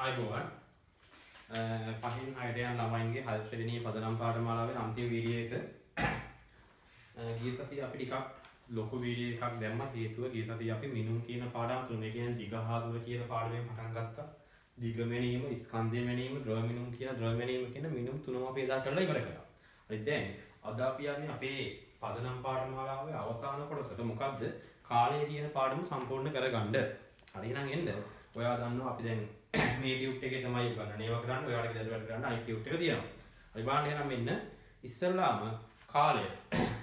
අයිබෝවන් පහින් අයිඩයන් ළමයින්ගේ 6 ශ්‍රේණියේ පදනම් පාඨමාලාවේ අන්තිම වීඩියෝ එක ගිය සතියේ අපි ටිකක් ලොකු වීඩියෝ එකක් දැම්මා හේතුව ගිය සතියේ අපි මිනුම් කියන පාඩම තුනේ කියන්නේ දිග හා දුර කියන පාඩමෙන් පටන් ගත්තා. දිග මෙනීම, ස්කන්ධය මෙනීම, ද්‍රව මිනුම් කියන මිනුම් තුනම අපි එදා කරලා ඉවර කළා. හරි දැන් අද අපි යන්නේ අපේ පදනම් පාඨමාලාවේ අවසාන කොටසට. මොකද්ද? කාලය කියන පාඩම සම්පූර්ණ කරගන්න. හරි එහෙනම් එන්න. ඔයා දන්නවා අපි දැන් මේ ටියුට් එකේ තමයි උගන්වන්නේ. ඒවා කරන්න ඔයාලට ගෙදර වැඩ කරන්න අනිත් ටියුට් එක තියෙනවා. හරි බලන්න එහෙනම් මෙන්න ඉස්සල්ලාම කාලය.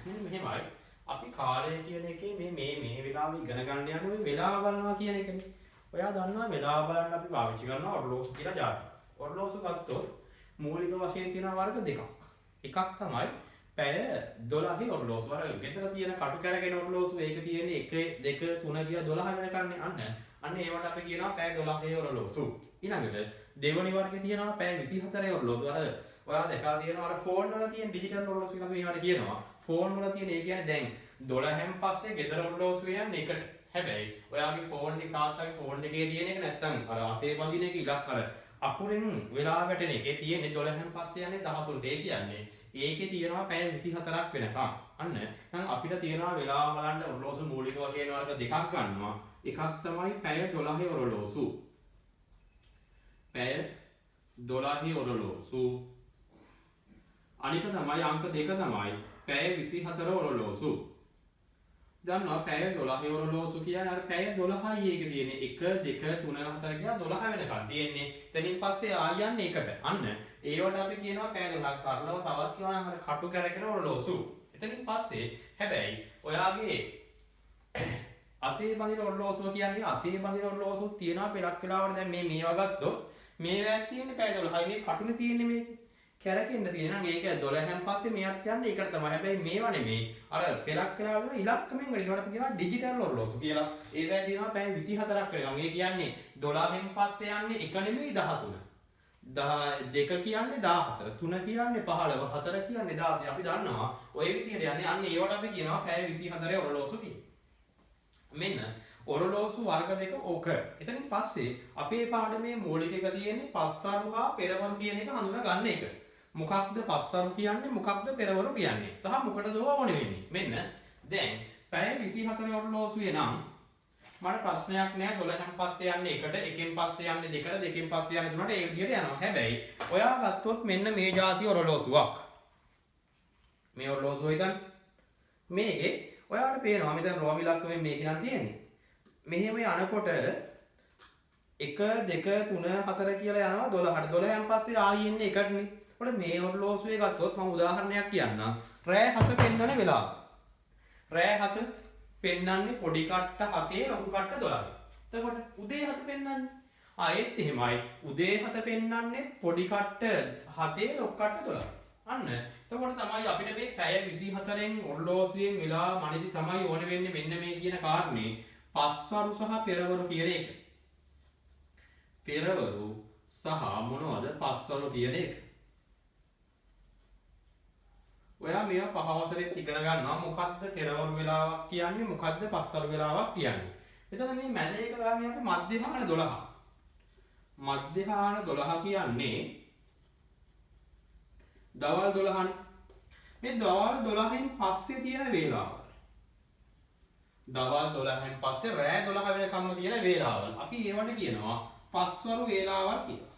මෙන්න මෙහෙමයි. අපි කාලය කියන එකේ මේ වෙලාව ඉගෙන ගන්න යන්නේ මේ වෙලාව බලනවා කියන එකනේ. ඔයා දන්නවා වෙලාව බලන්න අපි පාවිච්චි කරනවා ඔරලෝසු කියලා જાතියක්. ඔරලෝසු ගත්තොත් මූලික වශයෙන් තියෙන වර්ග දෙකක්. එකක් තමයි පැය 12 ඔරලෝසු වර්ග. ගෙදර තියෙන කටු කැරගෙන ඔරලෝසු ඒක තියෙන්නේ 1 2 3 කියලා 12 වෙනකන්නේ අන්න ඒවට අපි කියනවා පැය 12 ඔරලෝසු. ඊළඟට දෙවෙනි වර්ගයේ තියෙනවා පැය 24 ඔරලෝසු. ඔයාලා දැකලා තියෙනවා අර ෆෝන් වල තියෙන ඩිජිටල් ඔරලෝසු කියලා අපි ඒවට කියනවා. ෆෝන් වල තියෙන ඒ කියන්නේ දැන් 12න් පස්සේ ගෙදර ඔරලෝසු යන්නේ එකට. හැබැයි ඔයාගේ ෆෝන් එක තාත්තාගේ ෆෝන් එකේ තියෙන එක නැත්තම් අර අතේ බඳින එක ඉලක්ක අර අකුරෙන් වෙලා වැටෙන එකේ තියෙන්නේ 12න් පස්සේ යන්නේ 13ට. ඒ කියන්නේ ඒකේ තියෙනවා පැය 24ක් වෙනකම්. අන්න දැන් අපිට තියෙනවා වෙලාව බලන්න ඔරලෝසු මූලික වශයෙන් වර්ග දෙකක් ගන්නවා. එකක් තමයි පැය 12 ඔරලෝසු. පැය 12 ඔරලෝසු. අනික තමයි අංක දෙක තමයි පැය 24 ඔරලෝසු. දන්නවා පැය 12 ඔරලෝසු කියන්නේ අර පැය 12යි ඒක තියෙන්නේ 1 2 3 4 කියලා 12 වෙනකන් තියෙන්නේ. එතනින් පස්සේ ආයන්නේ එකට. අන්න ඒවට අපි කියනවා පැය 12ක්. සරලව තවත් කියනවා නම් අර කටු කැරගෙන ඔරලෝසු. එතනින් පස්සේ හැබැයි ඔයාගේ අතේ බඳින ඔරලෝසුව කියන්නේ අතේ බඳින ඔරලෝසුත් තියෙනවා පෙරක් වෙලාවට. දැන් මේවා ගත්තොත් මේ වැක් තියෙන්නේ පැය 12යි. මේ කටුනේ තියෙන්නේ මේක. කැරකෙන්න තියෙන නම් ඒක 12න් පස්සේ මෙයක් යන්නේ ඒකට තමයි. හැබැයි මේවා නෙමෙයි. අර පෙරක් වෙලාවට ඉලක්කමෙන් වැඩිවට අපි කියනවා ඩිජිටල් ඔරලෝසු කියලා. ඒවැය තියෙනවා පැය 24ක් වෙනකම්. ඒ කියන්නේ 12න් පස්සේ යන්නේ 1 නෙමෙයි 13. 2 කියන්නේ 14, 3 කියන්නේ 15, 4 කියන්නේ 16. අපි දන්නවා ඔය විදිහට යන්නේ. අන්න ඒවට අපි කියනවා පැය 24 ඔරලෝසු කියලා. මෙන්න ඔරලෝසු වර්ග දෙක ඕක. එතනින් පස්සේ අපේ පාඩමේ මූලික එක තියෙන්නේ පස්සරු හා පෙරවරු කියන එක හඳුනා ගන්න එක. මොකක්ද පස්සරු කියන්නේ, මොකක්ද පෙරවරු කියන්නේ, සහ මොකටද ඕන වෙන්නේ. මෙන්න දැන් පැය 24 ඔරලෝසුවේ නම් මට ප්‍රශ්නයක් නෑ. 12න් පස්සේ යන්නේ එකට, එකෙන් පස්සේ යන්නේ දෙකට, දෙකෙන් පස්සේ යන්නේ තුනට, ඒ විදිහට යනවා. හැබැයි ඔයා ගත්තොත් මෙන්න මේ જાති ඔරලෝසුවක්. මේ ඔරලෝසුව හිතන්න. මේකේ ඔයාලට පේනවා මෙතන රෝම ඉලක්කමෙන් මේක නම් තියෙන්නේ. මෙහෙම යනකොට 1 2 3 4 කියලා යනවා 12ට. 12න් පස්සේ ආයෙ එන්නේ එකටනේ. ඒකට මේ ඔරලෝසුවේ ගත්තොත් මම උදාහරණයක් කියන්නම්. රෑ 7 පෙන්වන වෙලාව. රෑ 7 පෙන්වන්නේ පොඩි කට්ට 7 ලොකු කට්ට 12. එතකොට උදේ 7 පෙන්වන්නේ. ඒත් එහෙමයි. උදේ 7 පෙන්වන්නේ පොඩි කට්ට 7 ලොකු කට්ට 12. අන්න එතකොට තමයි අපිට මේ පැය 24න් ඔරලෝසුවෙන් වෙලා මනිදි තමයි ඕන වෙන්නේ මෙන්න මේ කියන කාරණේ පස්වරු සහ පෙරවරු කියන එක. පෙරවරු සහ මොනවද පස්වරු කියන එක. ඔයා මේවා පහ වසරේ ඉගෙන ගන්නවා මොකද්ද පෙරවරු වෙලාවක් කියන්නේ, මොකද්ද පස්වරු වෙලාවක් කියන්නේ. එතන මේ මැද එක ගානේ අපි මධ්‍යහාන 12. මධ්‍යහාන 12 කියන්නේ දවල් 12නේ. මේ දවල් 12න් පස්සේ තියෙන වේලාවල්. දවල් 12න් පස්සේ රෑ 12 වෙනකම්ම තියෙන වේලාවල්. අපි ඒවට කියනවා පස්වරු වේලාවල් කියලා.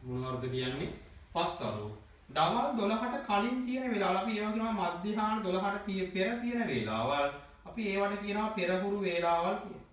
මොනවද කියන්නේ? පස්වරු. දවල් 12ට කලින් තියෙන වේලාවල් අපි ඒවා කියනවා මධ්‍යහාන 12ට පෙර තියෙන වේලාවල්. අපි ඒවට කියනවා පෙරහුරු වේලාවල් කියලා.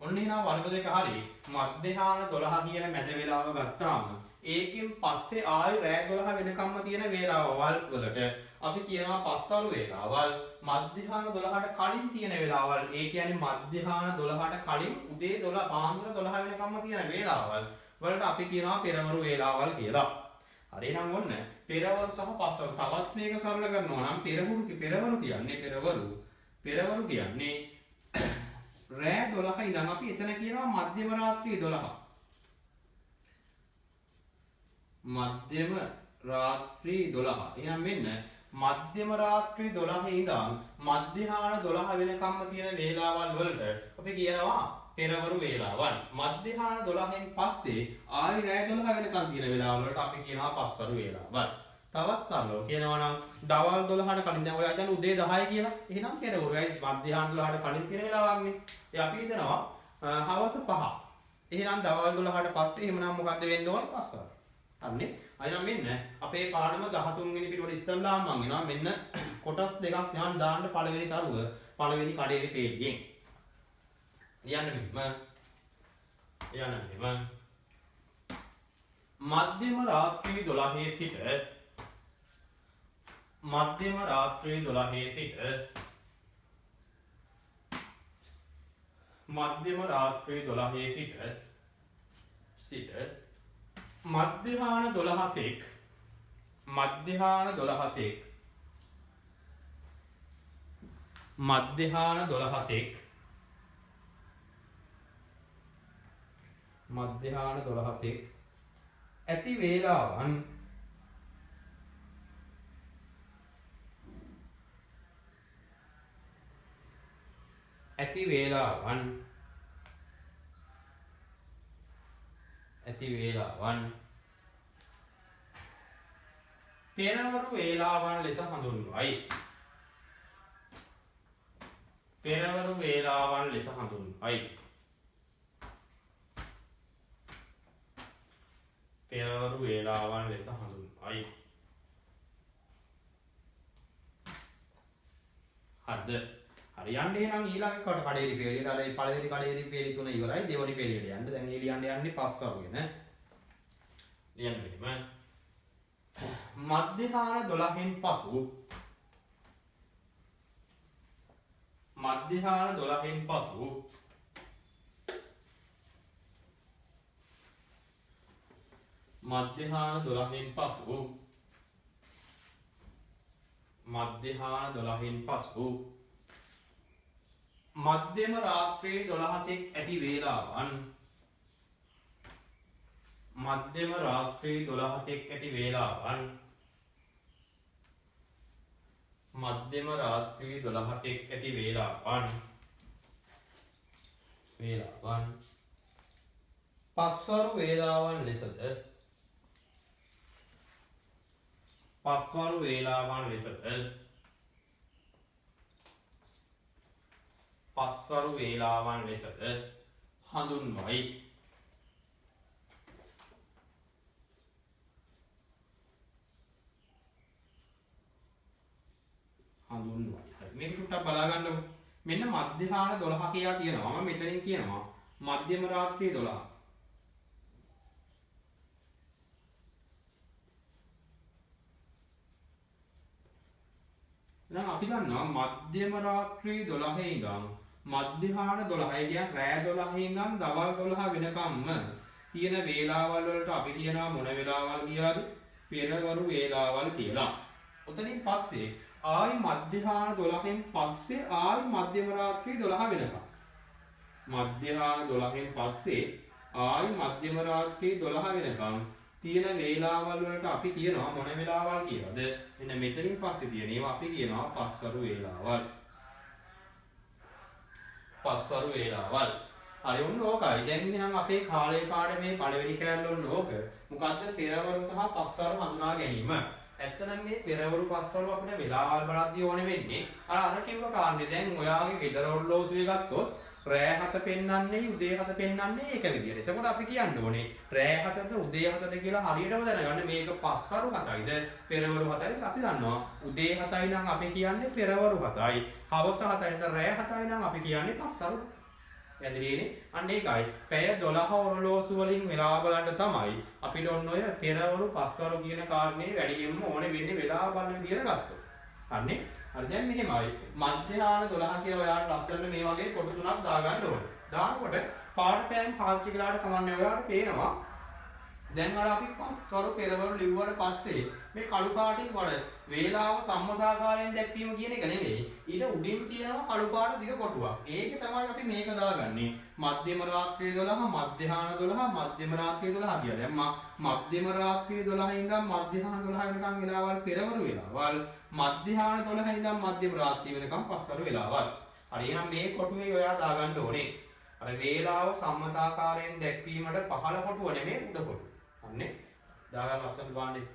ඔන්න එනවා වර්ග දෙක හරි. මධ්‍යහාන 12 කියන මැද වේලාව ගත්තාම ඒකෙන් පස්සේ ආයි රෑ 12 වෙනකම්ම තියෙන වේලාවල් වලට අපි කියනවා පස්වරු වේලාවල්. මධ්‍යහාන 12ට කලින් තියෙන වේලාවල්. ඒ කියන්නේ මධ්‍යහාන 12ට කලින් උදේ 12 පාන්දර 12 වෙනකම්ම තියෙන වේලාවල් වලට අපි කියනවා පෙරවරු වේලාවල් කියලා. හරි එහෙනම් ඔන්න පෙරවරු සහ පස්වරු. තවත් මේක සරල කරනවා නම් පෙරවරු කියන්නේ රෑ 12 ඉඳන් අපි එතන කියනවා මධ්‍යම රාත්‍රී 12. මධ්‍යම රාත්‍රී 12. එහෙනම් මෙන්න මධ්‍යම රාත්‍රී 12 ඉඳන් මධ්‍යහාන 12 වෙනකම්ම තියෙන වේලාවල් වලට අපි කියනවා පෙරවරු වේලාවන්. මධ්‍යහාන 12න් පස්සේ ආයි රෑ 12 වෙනකන් තියෙන වෙලාවල් වලට අපි කියනවා පස්වරු වේලාවන්. තවත් සරලව කියනවා නම් දවල් 12ට කලින් දැන් ඔයා කියන්නේ උදේ 10 කියලා. එහෙනම් පෙරවරුයි මධ්‍යහාන 12ට කලින් තියෙන වෙලාවක්නේ. ඒ අපි හිතනවා හවස 5. එහෙනම් දවල් 12ට පස්සේ එහෙමනම් මොකද්ද වෙන්න ඕනේ? පස්වරු. හරිනේ. අයිනම් මෙන්න අපේ පාඩම 13 වෙනි පිටුවට ඉස්සල්ලාම මම එනවා මෙන්න කොටස් දෙකක් ඥාන දාන්න පළවෙනි තරුව පළවෙනි කඩේලි පේජියෙන්. ලියන්න මෙන්න. මධ්‍යම රාත්‍රී 12 සිට මධ්‍යම රාත්‍රී 12 සිට මධ්‍යම රාත්‍රී 12 සිට මධ්‍යහාන 12 තෙක් මධ්‍යහාන 12 තෙක් මධ්‍යහාන 12 තෙක් මධ්‍යහාන 12 තෙක් ඇති වේලාවන් ඇති වේලාවන් පෙරවරු වේලාවන් ලෙස හඳුන්වයි. පෙරවරු වේලාවන් ලෙස හඳුන්වයි. පෙරවරු වේලාවන් ලෙස හඳුන්වයි. හරිද? හරි යන්නේ නම් ඊළඟ කඩේලි පෙළියට අර පළවෙනි කඩේලි පෙළි තුන ඉවරයි දෙවෙනි පෙළියට යන්න. දැන් මේ ලියන්න යන්නේ පස්වරු වෙන. ලියන්න මෙහෙම. මධ්‍යහාන 12න් පසු මධ්‍යහාන 12න් පසු මධ්‍යහාන 12න් පසු මධ්‍යහාන 12න් පසු මධ්‍යම රාත්‍රී 12 තෙක් ඇති වේලාවන් මධ්‍යම රාත්‍රී 12 තෙක් ඇති වේලාවන් මධ්‍යම රාත්‍රී 12 තෙක් ඇති වේලාවන් පස්වරු වේලාවන් ලෙසද පස්වරු වේලාවන් ලෙසද පස්වරු වේලාවන් ලෙසද හඳුන්වයි. හරි මේක ටිකක් බලා ගන්නකො. මෙන්න මධ්‍යහාන 12 කියලා තියෙනවා. මම මෙතනින් කියනවා මධ්‍යම රාත්‍රී 12. දැන් අපි දන්නවා මධ්‍යම රාත්‍රී 12 ඉඳන් මධ්‍යහාන 12 කියන්නේ රෑ 12 ඉඳන් දවල් 12 වෙනකම්ම තියෙන වේලාවල් වලට අපි කියනවා මොන වේලාවල් කියලාද? පෙරවරු වේලාවල් කියලා. උතනින් පස්සේ ආයි මධ්‍යහාන 12න් පස්සේ ආයි මධ්‍යම රාත්‍රී 12 වෙනකම්. මධ්‍යහාන 12න් පස්සේ ආයි මධ්‍යම රාත්‍රී 12 වෙනකම් තියෙන වේලාවල් වලට අපි කියනවා මොන වේලාවල් කියලාද? මෙන්න මෙතනින් පස්සේ තියෙන ඒවා අපි කියනවා පස්වරු වේලාවල්. පස්වරු වේලාවල්. හරි ඔන්න ඕකයි. දැන් ඉතින් අපේ කාලේ පාඩමේ පළවෙනි කෑල්ල ඔන්න ඕක. මොකද්ද? පෙරවරු සහ පස්වරු හඳුනා ගැනීම. ඇත්තනම් මේ පෙරවරු පස්වරු අපිට වෙලාවල් බලද්දී ඕනේ වෙන්නේ අර කිව්ව කාරණේ. දැන් ඔයාගේ ගෙදර ඔරලෝසුවේ ගත්තොත් රෑ 7 පෙන්වන්නේ උදේ 7 පෙන්වන්නේ ඒක විදියට. එතකොට අපි කියන්න ඕනේ රෑ 7ද උදේ 7ද කියලා හරියටම දැනගන්න මේක පස්වරු 7යිද පෙරවරු 7යිද අපි දන්නවා. උදේ 7යි නම් අපි කියන්නේ පෙරවරු 7යි. හවස 7යි නම් රෑ 7යි නම් අපි කියන්නේ පස්වරු. පැහැදිලිනේ? අන්න ඒකයි. පැය 12 ඔරලෝසු වලින් වෙලාව බලන්න තමයි අපිට ඔන්න ඔය පෙරවරු පස්වරු කියන කාරණේ වැඩියෙන්ම ඕනේ වෙන්නේ වෙලාව බලන විදියට ගත්තොත්. හරිනේ? හරි දැන් මෙහෙමයි මධ්‍යහාන 12 කියලා ඔයාලට ලස්සන මේ වගේ කොටු තුනක් දාගන්න ඕනේ. දානකොට පාඩපෑම් පාවිච්චි කළාට කමන්නේ ඔයාලට පේනවා. දැන් අර අපි පස්වරු පෙරවරු ලිව්වට පස්සේ මේ කළු පාටින් වල වේලාව සම්මතාකාරයෙන් දැක්වීම කියන එක නෙවෙයි. ඊට උඩින් තියෙනවා කළු පාට දිග කොටුවක්. ඒකේ තමයි අපි මේක දාගන්නේ. මධ්‍යම රාත්‍රී 12, මධ්‍යහාන 12, මධ්‍යම රාත්‍රී 12 කියලා. දැන් මධ්‍යම රාත්‍රී 12 ඉඳන් මධ්‍යහාන 12 වෙනකම් වෙලාවල් පෙරවරු වෙලාවල්. මධ්‍යහාන 12 ඉඳන් මධ්‍යම රාත්‍රී වෙනකම් පස්වරු වෙලාවල්. හරි එහෙනම් මේ කොටුවේ ඔයා දාගන්න ඕනේ. අර වේලාව සම්මතාකාරයෙන් දැක්වීමට පහළ කොටුව නෙමෙයි උඩ කොටුව. අන්නේ දාගන්න ලස්සනට බලන්න.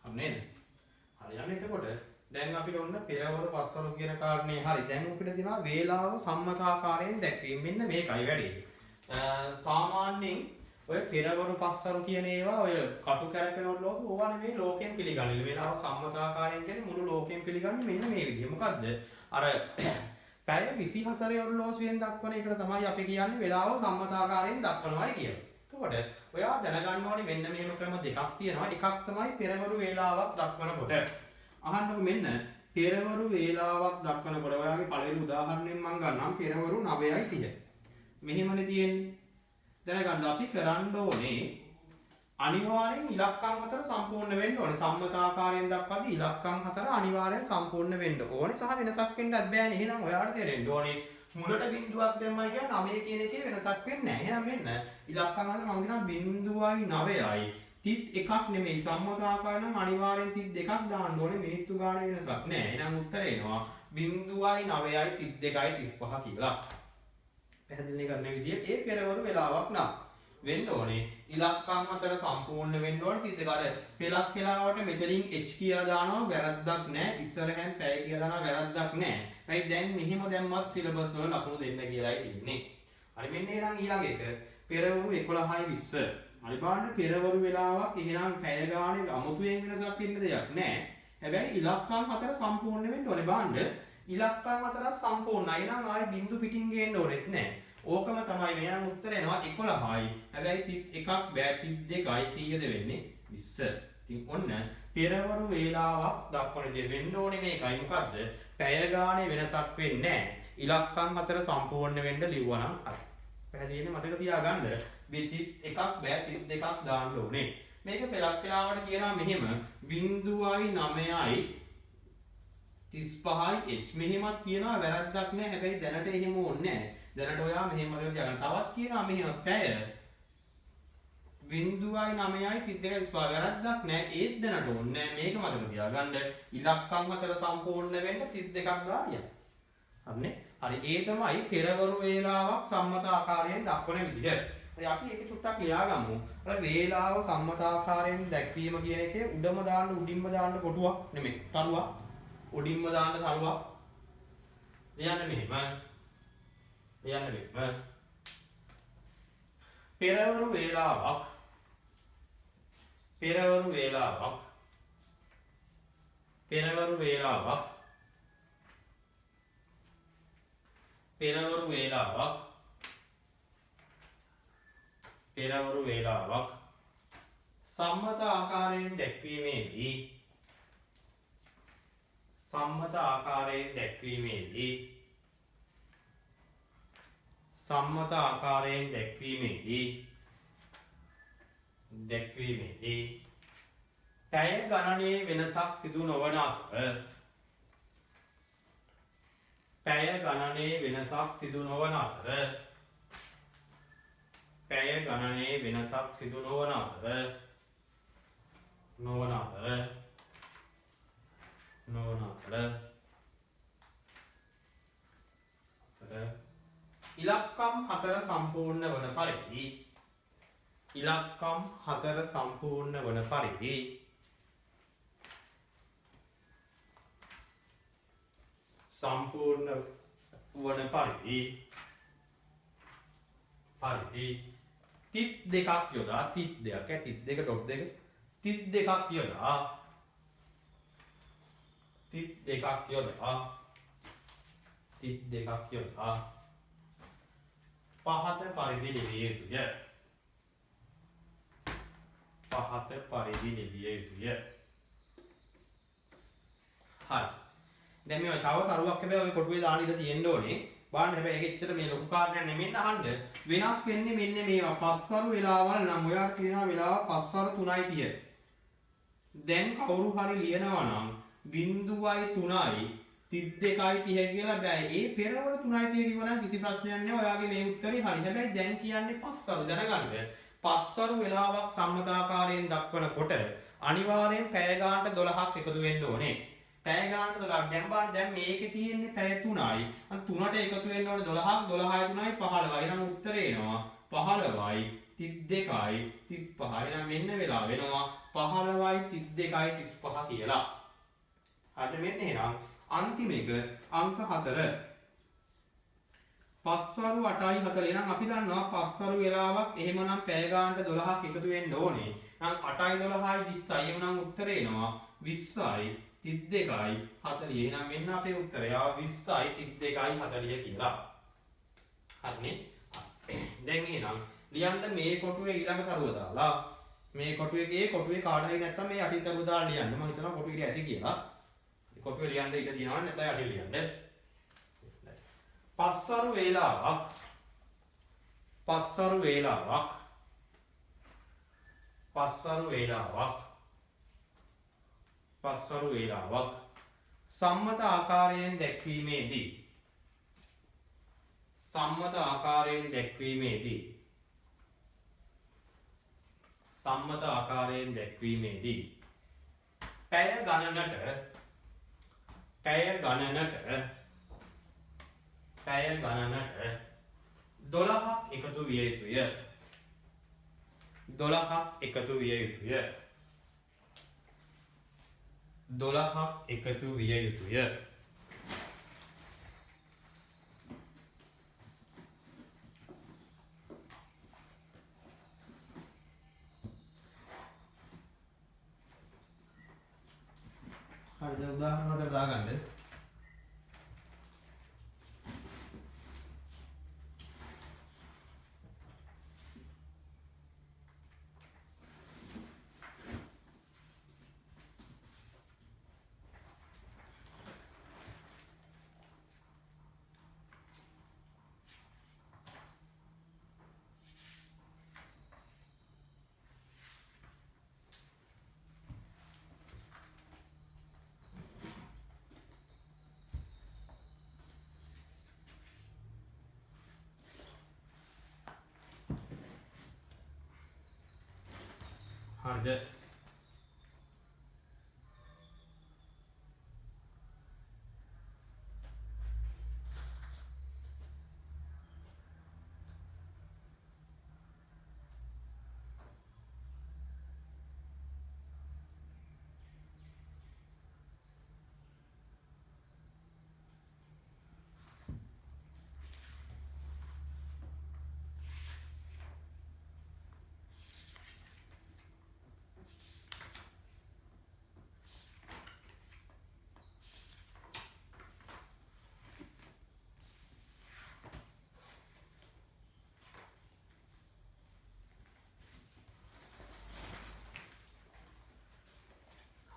නේද? හරියන්නේ එතකොට දැන් අපිට ඔන්න පෙරවරු පස්වරු කියන කාරණේ හරි. දැන් අපිට තියෙනවා වේලාව සම්මතාකාරයෙන් දැක්වීම. මෙන්න මේකයි වැඩේ. සාමාන්‍යයෙන් ඔය පෙරවරු පස්වරු කියන ඒවා ඔය කටු කැරකෙනවලු ඕවා නෙමෙයි ලෝකයෙන් පිළිගන්නේ. වේලාව සම්මතාකාරයෙන් කියන්නේ මුළු ලෝකයෙන් පිළිගන්නේ මෙන්න මේ විදිහ. මොකද්ද? අර පැය 24 ඔරලෝසුවෙන් දක්වන එකට තමයි අපි කියන්නේ වේලාව සම්මතාකාරයෙන් දක්වනවායි කියලා. එතකොට ඔයා දැනගන්න ඕනේ මෙන්න මෙහෙම ක්‍රම දෙකක් තියෙනවා. එකක් තමයි පෙරවරු වේලාවක් දක්වනකොට. අහන්නකො මෙන්න පෙරවරු වේලාවක් දක්වනකොට ඔයාගේ පළවෙනි උදාහරණයෙන් මම ගන්නම් පෙරවරු 9:30. මෙහෙමනේ තියෙන්නේ. දැනගන්න අපි කරන්න ඕනේ අනිවාර්යෙන් ඉලක්කම් 4 සම්පූර්ණ වෙන්න ඕනේ. සම්මතාකාරයෙන් දක්වද්දී ඉලක්කම් 4 අනිවාර්යෙන් සම්පූර්ණ වෙන්න ඕනේ. සහ වෙනසක් වෙන්නත් බෑනේ. එහෙනම් ඔයාලට තේරෙන්න ඕනේ මුලට බිංදුවක් දැම්මයි කියන්නේ 9 කියන එකේ වෙනසක් වෙන්නේ නැහැ. එහෙනම් මෙන්න ඉලක්කම් 4 මම කියනවා 0.9යි. තිත් එකක් නෙමෙයි සම්මතාකාර නම් අනිවාර්යෙන් තිත් දෙකක් දාන්න ඕනේ. මිනිත්තු ගානේ වෙනසක් නැහැ. එහෙනම් උත්තරේ එනවා 0.9යි තිත් 2යි 35 කියලා. පැහැදිලි කරන විදිය ඒ පෙරවරු වෙලාවක් නම් වෙන්න ඕනේ. ඉලක්කම් 4 සම්පූර්ණ වෙන්න ඕනේ. තිත් දෙක අර පෙලක් වෙලාවට මෙතනින් h කියලා දානවා වැරද්දක් නැහැ. ඉස්සරහෙන් පැය කියලා දානවා වැරද්දක් නැහැ. right දැන් මෙහිම දැම්මත් සිලබස් වල ලකුණු දෙන්න කියලායි තියෙන්නේ. හරි මෙන්න එහෙනම් ඊළඟ එක පෙරවරු 11:20. හරි බලන්න පෙරවරු වෙලාවක් එහෙනම් පැය ගානේ අමුතුවෙන් වෙනසක් වෙන්න දෙයක් නැහැ. හැබැයි ඉලක්කම් 4 සම්පූර්ණ වෙන්න ඕනේ. බලන්න ඉලක්කම් 4 සම්පූර්ණයි. එහෙනම් ආයේ බිංදු පිටින් ගේන්න ඕනෙත් නැහැ. ඕකම තමයි වෙනම උත්තරේ එනවා 11යි. හැබැයි තිත් එකක් බෑ තිත් දෙකයි කීයද වෙන්නේ 20. ඉතින් ඔන්න පෙරවරු වේලාවක් දක්වන දේ වෙන්න ඕනේ මේකයි මොකද්ද? පැය ගානේ වෙනසක් වෙන්නේ නැහැ. ඉලක්කම් 4 සම්පූර්ණ වෙන්න ලිව්වනම් හරි. පැහැදිලිනේ මතක තියාගන්න. 31ක් බෑ 32ක් දාන්න ඕනේ. මේක පෙළක් වෙලාවට කියනවා මෙහෙම 0.9යි 35යි h මෙහෙමත් කියනවා වැරද්දක් නෑ. හැබැයි දැනට එහෙම ඕනේ නෑ. දැනට ඔයා මෙහෙම මතක තියාගන්න. තවත් කියනවා මෙහෙම පැය 0.9යි 32යි වැරද්දක් නෑ. ඒත් දැනට ඕනේ නෑ. මේක මතක තියාගන්න. ඉලක්කම් 4 සම්පූර්ණ වෙන්න 32ක් දාන්න. හරිනේ? හරි ඒ තමයි පෙරවරු වේලාවක් සම්මත ආකාරයෙන් දක්වන විදිහ. හරි අපි ඒක චුට්ටක් ලියාගමු. අර වේලාව සම්මත ආකාරයෙන් දැක්වීම කියන එකේ උඩම දාන්න උඩින්ම දාන්න කොටුවක් නෙමෙයි තරුවක්. උඩින්ම දාන්න තරුවක්. ලියන්න මෙහෙම. ලියන්න මෙහෙම. පෙරවරු වේලාවක් පෙරවරු වේලාවක් පෙරවරු වේලාවක් පෙරවරු වේලාවක් පෙරවරු වේලාවක් සම්මත ආකාරයෙන් දැක්වීමේදී සම්මත ආකාරයෙන් දැක්වීමේදී සම්මත ආකාරයෙන් දැක්වීමේදී පැය ගණනයේ වෙනසක් සිදු නොවන අතර පැය ගණනයේ වෙනසක් සිදු නොවන අතර පැය ගණනයේ වෙනසක් සිදු නොවන අතර ඉලක්කම් 4 සම්පූර්ණ වන පරිදි ඉලක්කම් 4 සම්පූර්ණ වන පරිදි සම්පූර්ණ වන පරිදි 32ක් යොදා 32 32 යොදා 32ක් යොදා පහත පරිදි ලිවිය යුතුය. පහත පරිදි ලිවිය යුතුය. හරි. දැන් මේ තව තරුවක් හැබැයි ඔය කොටුවේ දාන්න ඉඩ තියෙන්න ඕනේ. බලන්න හැබැයි ඒක එච්චර මේ ලොකු කාරණයක් නෙමෙයි අහන්න. වෙනස් වෙන්නේ මෙන්න මේවා. පස්වරු වෙලාවල් නම් ඔයාලට කියනවා වෙලාව පස්වරු 3:30. දැන් කවුරු හරි ලියනවා නම් 0.3යි 32යි 30 කියලා බෑ. ඒ පෙරවරු 3:30 කිව්වනම් කිසි ප්‍රශ්නයක් නෑ. ඔයාගේ මේ උත්තරේ හරි. හැබැයි දැන් කියන්නේ පස්වරු දැනගන්න. පස්වරු වෙලාවක් සම්මතාකාරයෙන් දක්වනකොට අනිවාර්යෙන් පැය ගානට 12ක් එකතු වෙන්න ඕනේ. පැය ගානට 12ක්. දැන් බලන්න දැන් මේකේ තියෙන්නේ පැය 3යි. අන්න 3ට එකතු වෙන්න ඕනේ 12ක්. 12යි 3යි 15යි. එහෙනම් උත්තරේ එනවා 15යි 32යි 35යි. එහෙනම් මෙන්න වෙලා වෙනවා 15යි 32යි 35 කියලා. හරිද? මෙන්න එහෙනම් අන්තිම එක අංක 4 පස්වරු 8යි 40. එහෙනම් අපි දන්නවා පස්වරු වෙලාවක් එහෙමනම් පැය ගානට 12ක් එකතු වෙන්න ඕනේ. එහෙනම් 8යි 12යි 20යි. එහෙනම් උත්තරේ එනවා 20යි 32යි 40. එහෙනම් මෙන්න අපේ උත්තරය 20යි 32යි 40 කියලා. හරිනේ? දැන් එහෙනම් ලියන්න මේ කොටුවේ ඊළඟ තරුව දාලා මේ කොටුවේ කාට හරි නැත්තම් මේ යටින් තරුව දාලා ලියන්න. මම හිතනවා කොටුවේ ඇති කියලා. කොටුවේ ලියන්න ඉඩ තියෙනවා නැත්නම් යටින් ලියන්න. පස්වරු වේලාවක් සම්මත ආකාරයෙන් දැක්වීමේදී පැය ගණනට 12ක් එකතු විය යුතුය. 12ක් එකතු විය යුතුය. හරිද? උදාහරණ හතර දාගන්න. හරිද?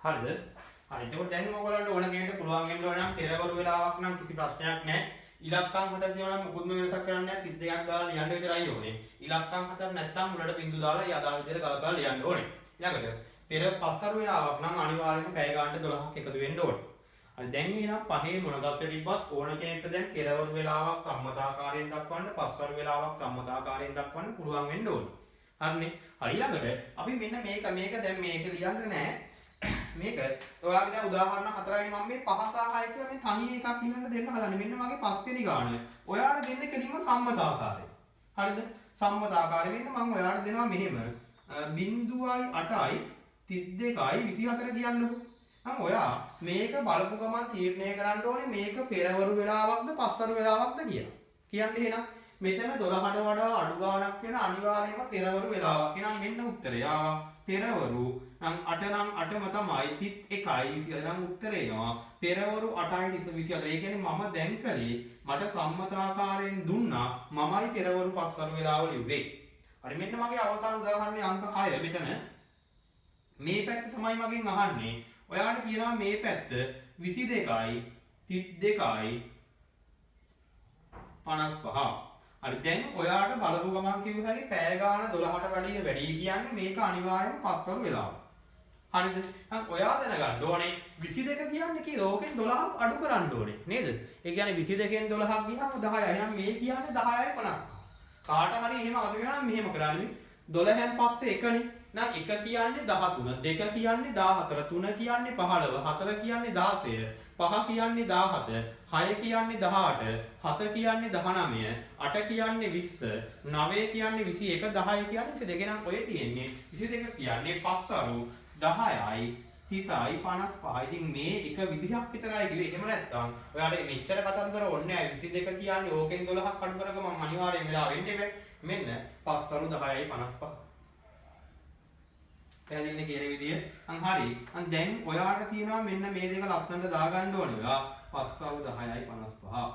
හරිද? හරි. එතකොට දැන් ඔයගොල්ලන්ට ඕන කෙනෙක්ට පුළුවන් වෙන්න ඕන නම් පෙරවරු වෙලාවක් නම් කිසි ප්‍රශ්නයක් නැහැ. ඉලක්කම් 4 තියෙනවා නම් මොකුත්ම වෙනසක් කරන්න නැහැ. 32ක් දාලා ලියන්න විතරයි ඕනේ. ඉලක්කම් 4 නැත්තම් මුලට බිංදු දාලා ඒ අදාළ විදිහට ගලපලා ලියන්න ඕනේ. ඊළඟට පෙර පස්වරු වෙලාවක් නම් අනිවාර්යයෙන්ම පැය ගානට 12ක් එකතු වෙන්න ඕනේ. හරි දැන් එහෙනම් පහේ මොන தත්ත්වෙ තිබ්බත් ඕන කෙනෙක්ට දැන් පෙරවරු වෙලාවක් සම්මතාකාරයෙන් දක්වන්න පස්වරු වෙලාවක් සම්මතාකාරයෙන් දක්වන්න පුළුවන් වෙන්න ඕනේ. හරිනේ. හරි ඊළඟට අපි මෙන්න මේක දැන් මේක ලියන්න නැහැ. මේක ඔයාලගේ දැන් උදාහරණ 4 වෙනි මම මේ 5 සහ 6 කියලා මේ තනිය එකක් ලියන්න දෙන්න හදන්නේ. මෙන්න මගේ 5 වෙනි ගාන. ඔයාලට දෙන්නේ කෙලින්ම සම්මතාකාරය. හරිද? සම්මතාකාරය මෙන්න මම ඔයාලට දෙනවා මෙහෙම 0.8යි 32යි 24 කියන්නකෝ. නම් ඔයා මේක බලපු ගමන් තීරණය කරන්න ඕනේ මේක පෙරවරු වෙලාවක්ද පස්වරු වෙලාවක්ද කියලා. කියන්නේ එහෙනම් මෙතන 12ට වඩා අඩු ගාණක් වෙන අනිවාර්යයෙන්ම පෙරවරු වෙලාවක්. එහෙනම් මෙන්න උත්තරය ආවා. පෙරවරු නම් 8 නම් 8ම තමයි 31යි 24 නම් උත්තරේ එනවා. පෙරවරු 8යි 24. ඒ කියන්නේ මම දැන් කරේ මට සම්මතාකාරයෙන් දුන්නා මමයි පෙරවරු පස්වරු වෙලාව ලිව්වේ. හරි මෙන්න මගේ අවසාන උදාහරණයේ අංක 6 මෙතන මේ පැත්ත තමයි මගෙන් අහන්නේ. ඔයාලට කියනවා මේ පැත්ත 22යි 32යි 55. හරි දැන් ඔයාට බලපු ගමන් කිව්ව හැකි පැය ගාන 12ට වැඩිය වැඩි කියන්නේ මේක අනිවාර්යයෙන්ම පස්වරු වෙලාව. හරිද? දැන් ඔයා දැනගන්න ඕනේ 22 කියන්නේ කීයද? ඕකෙන් 12ක් අඩු කරන්න ඕනේ නේද? ඒ කියන්නේ 22කින් 12ක් ගියාම 10යි. එහෙනම් මේ කියන්නේ 10යි 55. කාට හරි එහෙම අද වෙනවා නම් මෙහෙම කරන්නේ 12න් පස්සේ එකනේ. නම් 1 කියන්නේ 13, 2 කියන්නේ 14, 3 කියන්නේ 15, 4 කියන්නේ 16, 5 කියන්නේ 17, 6 කියන්නේ 18, 7 කියන්නේ 19, 8 කියන්නේ 20, 9 කියන්නේ 21, 10 කියන්නේ 22. නම් ඔය තියෙන්නේ 22 කියන්නේ පස්වරු 10යි 30යි 55. ඉතින් මේ එක විදිහක් විතරයි කිව්වේ. එහෙම නැත්නම් ඔයාලට මෙච්චර කතන්දර ඕනේ නැහැ. 22 කියන්නේ ඕකෙන් 12ක් අඩු කරගම මම අනිවාර්යෙන් වෙලා වෙන්න බෑ. මෙන්න පස්වරු 10යි 55. පැහැදිලිනේ කියන විදිය. අන් හරි. අන් දැන් ඔයාට තියෙනවා මෙන්න මේ දෙක ලස්සනට දාගන්න ඕනේ. ඔයා පස්වරු 10යි 55.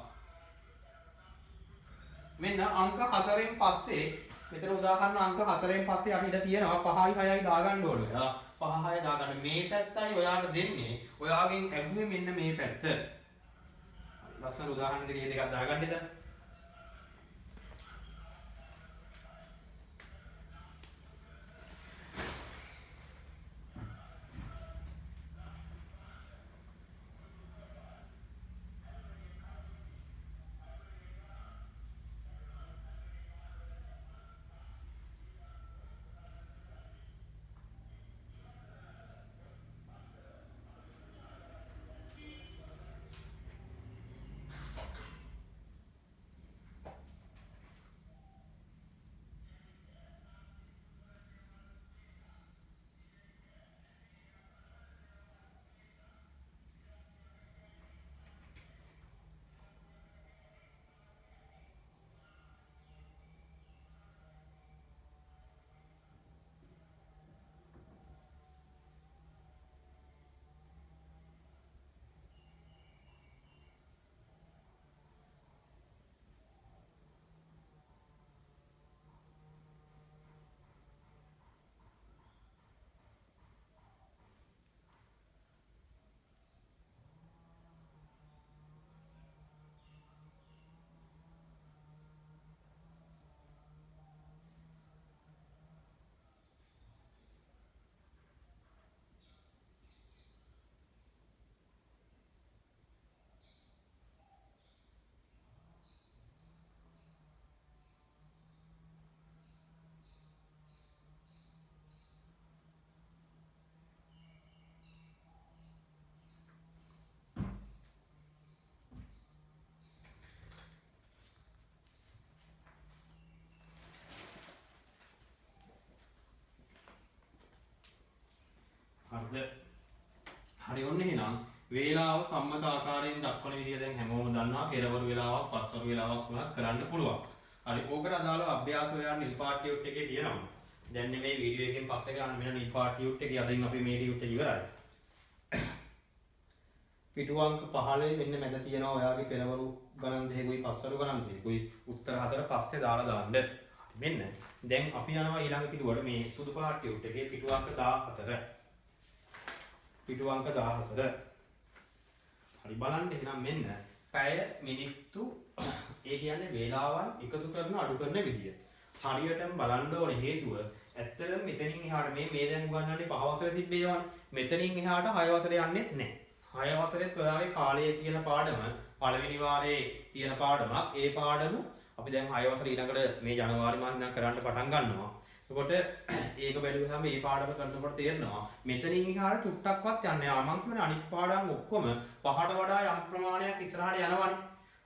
මෙන්න අංක 4න් පස්සේ මෙතන උදාහරණ අංක 4න් පස්සේ අපිට තියෙනවා 5යි 6යි දාගන්න ඕනේ. ඔයා 5 6 දාගන්න. මේ පැත්තයි ඔයාට දෙන්නේ. ඔයාගෙන් ඇහුවේ මෙන්න මේ පැත්ත. ලස්සන උදාහරණ දෙකක් දාගන්න ඉතින්. මොනවද? හරි ඔන්න එහෙනම් වේලාව සම්මත ආකාරයෙන් දක්වන විදිය දැන් හැමෝම දන්නවා. පෙරවරු වේලාවක් පස්වරු වේලාවක් වුණත් කරන්න පුළුවන්. හරි ඕකට අදාළව අභ්‍යාස ඔයාලා නිල් පාට ටියුට් එකේ තියෙනවා. දැන් නෙමෙයි වීඩියෝ එකෙන් පස්සේ ගන්න මෙන්න නිල් පාට ටියුට් එකේ අදින් අපි මේ ටියුට් එක ඉවරයි. පිටු අංක 15 මෙන්න මැද තියෙනවා ඔයාගේ පෙරවරු ගණන් දෙකකුයි පස්වරු ගණන් දෙකකුයි උත්තර හතර පස්සේ දාලා දාන්න. මෙන්න දැන් අපි යනවා ඊළඟ පිටුවට මේ සුදු පාට ටියුට් එකේ පිටු අංක 14. පිටු අංක 14. හරි බලන්න එහෙනම් මෙන්න පැය මිනිත්තු ඒ කියන්නේ වේලාවන් එකතු කරන අඩු කරන විදිය. හරියටම බලන්න ඕනේ හේතුව ඇත්තටම මෙතනින් එහාට මේ දැන් උගන්වන්නේ 5 වසරේ තිබ්බේවනේ. මෙතනින් එහාට 6 වසරේ යන්නෙත් නැහැ. 6 වසරෙත් ඔයාගේ කාලය කියන පාඩම පළවෙනි වාරේ තියෙන පාඩමක්. ඒ පාඩම අපි දැන් 6 වසර ඊළඟට මේ ජනවාරි මාසෙ ඉඳන් කරන්න පටන් ගන්නවා. එතකොට ඒක බැලුවහම මේ පාඩම කරනකොට තේරෙනවා මෙතනින් එහාට චුට්ටක්වත් යන්නේ නැහැ. මම කියන්නේ අනිත් පාඩම් ඔක්කොම පහට වඩා යම් ප්‍රමාණයක් ඉස්සරහට යනවනේ.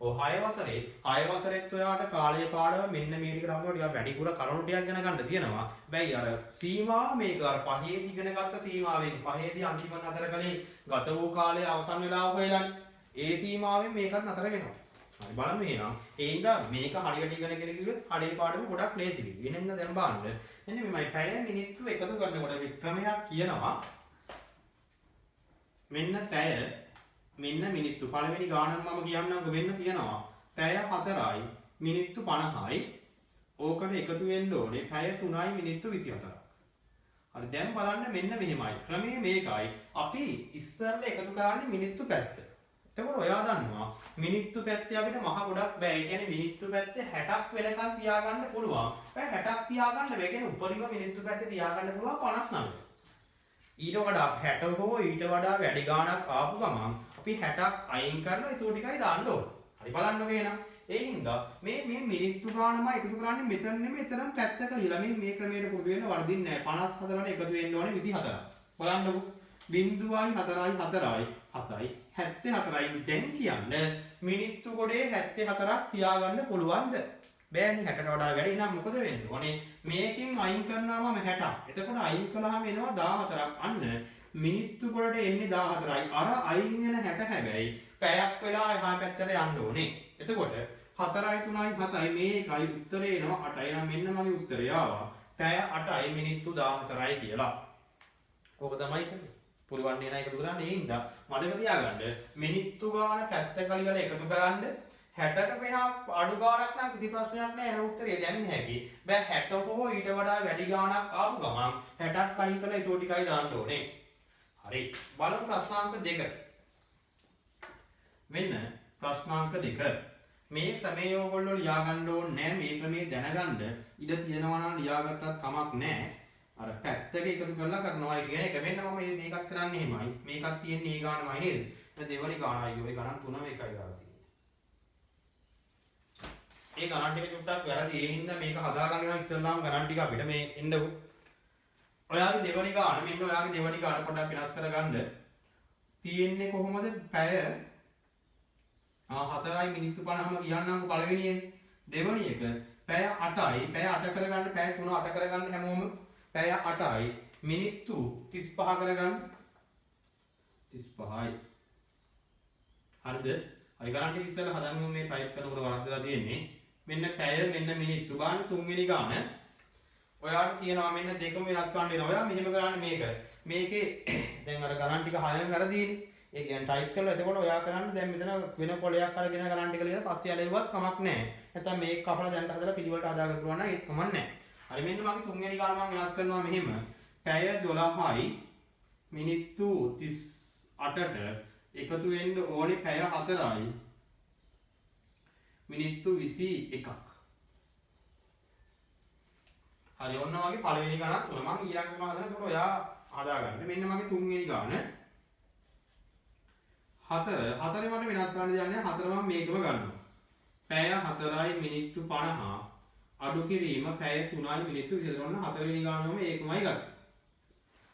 ඔය 6 වසරෙත් ඔයාට කාලය පාඩම මෙන්න මේ ටිකට අහුවා ටිකක් වැඩිපුර කරුණු ටිකක් ගැන ගන්න තියෙනවා. හැබැයි අර සීමාව මේක අර පහේදී ඉගෙන ගත්ත සීමාවෙන් පහේදී අන්තිම නතර කලේ ගත වූ කාලය අවසන් වෙලා හොයලන්නේ. ඒ සීමාවෙන් මේකත් නතර වෙනවා. හරි බලන්න එහෙනම් ඒ හින්දා මේක හරියට ඉගෙන කිව්වොත් හඩේ පාඩම ගොඩක් ලේසි වෙයි. වෙනින්ද දැන් බලන්න. මෙන්න මෙමය පැය මිනිත්තු එකතු කරනකොට වික්‍රමයක් කියනවා. මෙන්න පැය මෙන්න මිනිත්තු පළවෙනි ගානක් මම කියන්නම්කො මෙන්න තියෙනවා. පැය 4යි මිනිත්තු 50යි. ඕකට එකතු වෙන්න ඕනේ පැය 3යි මිනිත්තු 24ක්. හරි දැන් බලන්න මෙන්න මෙහෙමයි. ක්‍රමයේ මේකයි. අපි ඉස්සරලා එකතු කරන්නේ මිනිත්තු පැත්ත. එතකොට ඔයා දන්නවා මිනිත්තු පැත්තේ අපිට මහ ගොඩක් බෑ. ඒ කියන්නේ මිනිත්තු පැත්තේ 60ක් වෙනකන් තියාගන්න පුළුවන්. පැය 60ක් තියාගන්න බෑ. කියන්නේ උඩරිම මිනිත්තු පැත්තේ තියාගන්න පුළුවන් 59. ඊට වඩා 60 හෝ ඊට වඩා වැඩි ගාණක් ආපු ගමන් අපි 60ක් අයින් කරලා ඒ ටිකයි දාන්න ඕන. හරි බලන්නකෝ එහෙනම්. ඒ හින්දා මේ මිනිත්තු ගාණම එකතු කරන්නේ මෙතන නෙමෙයි එතරම් පැත්තක ලියලා මේ ක්‍රමයට පොදු වෙන්න වර්ධින්නේ නැහැ. 54ට එකතු වෙන්න ඕනේ 24ක්. බලන්නකෝ. 0.4යි 4යි 7යි 74යි දැන් කියන්නේ මිනිත්තු ගොඩේ 74ක් තියාගන්න පුළුවන්ද? බෑනේ 60ට වඩා වැඩි නම් මොකද වෙන්නේ? ඕනේ මේකෙන් අයින් කරනවා මම 60ක්. එතකොට අයින් කළාම එනවා 14ක්. අන්න මිනිත්තු ගොඩට එන්නේ 14යි. අර අයින් වෙන 60 හැබැයි පැයක් වෙලා එහා පැත්තට යන්න ඕනේ. එතකොට 4යි 3යි 7යි මේකයි උත්තරේ එනවා 8යි. නම් මෙන්න මගේ උත්තරය ආවා. පැය 8යි මිනිත්තු 14යි කියලා. ඕක තමයි කියන්නේ. පුරවන්නේ නැහැ එකතු කරන්නේ. ඒ හින්දා මතක තියාගන්න මිනිත්තු ගාන පැත්ත කලියලා එකතු කරන්න 60ට මෙහා අඩු ගානක් නම් කිසි ප්‍රශ්නයක් නැහැ. එන උත්තරේ දැනෙන්න හැකි. බෑ 60 හෝ ඊට වඩා වැඩි ගානක් ආපු ගමන් 60ක් අයින් කරලා ඒ ටිකයි දාන්න ඕනේ. හරි බලමු ප්‍රශ්නාංක 2. මෙන්න ප්‍රශ්නාංක 2. මේ ක්‍රමයේ ඕගොල්ලෝ ලියා ගන්න ඕනේ නැහැ. මේ ක්‍රමයේ දැනගන්න ඉඩ තියෙනවා නම් ලියාගත්තත් කමක් නැහැ. අර පැත්තක එකතු කරලා කරනවා කියන එක. මෙන්න මම මේකත් කරන්නේ එහෙමයි. මේකත් තියෙන්නේ ඒ ගානමයි නේද? දැන් දෙවෙනි ගානයි ඔය ගණන් 3 මේකයි දාලා තියෙන්නේ. ඒ ගණන් ටික චුට්ටක් වැරදි. ඒ හින්දා මේක හදාගන්නවා ඉස්සෙල්ලාම ගණන් ටික අපිට මේ එන්නකො. ඔයාගේ දෙවෙනි ගාන මෙන්න ඔයාගේ දෙවෙනි ගාන පොඩ්ඩක් වෙනස් කරගන්න. තියෙන්නේ කොහොමද? පැය 4යි මිනිත්තු 50ම කියන්නම්කො පළවෙනියෙන්. දෙවෙනි එක පැය 8යි. පැය 8 කරගන්න පැය 3 8 කරගන්න හැමෝම. පැය 8යි මිනිත්තු 35 කරගන්න 35යි. හරිද? හරි ගණන් ටික ඉස්සෙල්ලා හදන්න මේ ටයිප් කරනකොට වරද්දලා තියෙන්නේ. මෙන්න පැය මෙන්න මිනිත්තු ගන්න තුන්වෙනි ගාන. ඔයාට තියෙනවා මෙන්න දෙකම වෙනස් කරන්න වෙනවා. ඔයා මෙහෙම කරන්නේ මේක. මේකේ දැන් අර ගණන් ටික 6න් කරදීනේ. ඒ කියන්නේ ටයිප් කරලා එතකොට ඔයා කරන්නේ දැන් මෙතන වෙන පොලයක් අරගෙන ගණන් ටික ලියලා පස්සේ ඇලෙව්වත් කමක් නැහැ. නැත්නම් මේක කපලා දැන්ට හදලා පිළිවෙලට හදාගන්න පුළුවන් නම් ඒක කමක් නැහැ. හරි මෙන්න මගේ තුන්වෙනි ගාන මම වෙනස් කරනවා මෙහෙම. පැය 12යි මිනිත්තු 38ට එකතු වෙන්න ඕනේ පැය 4යි මිනිත්තු 21ක්. හරි ඔන්න මගේ පළවෙනි ගානක් තුන. මම ඊළඟට හදන එතකොට ඔයා හදාගන්න. මෙන්න මගේ තුන්වෙනි ගාන 4. 4 මට වෙනස් කරන්න දෙන්නේ 4 මම මේකම ගන්නවා. පැය 4යි මිනිත්තු 50 අඩු කිරීම පැය 3යි මිනිත්තු 20. ඔන්න 4 වෙනි ගානම ඒකමයි ගත්තා.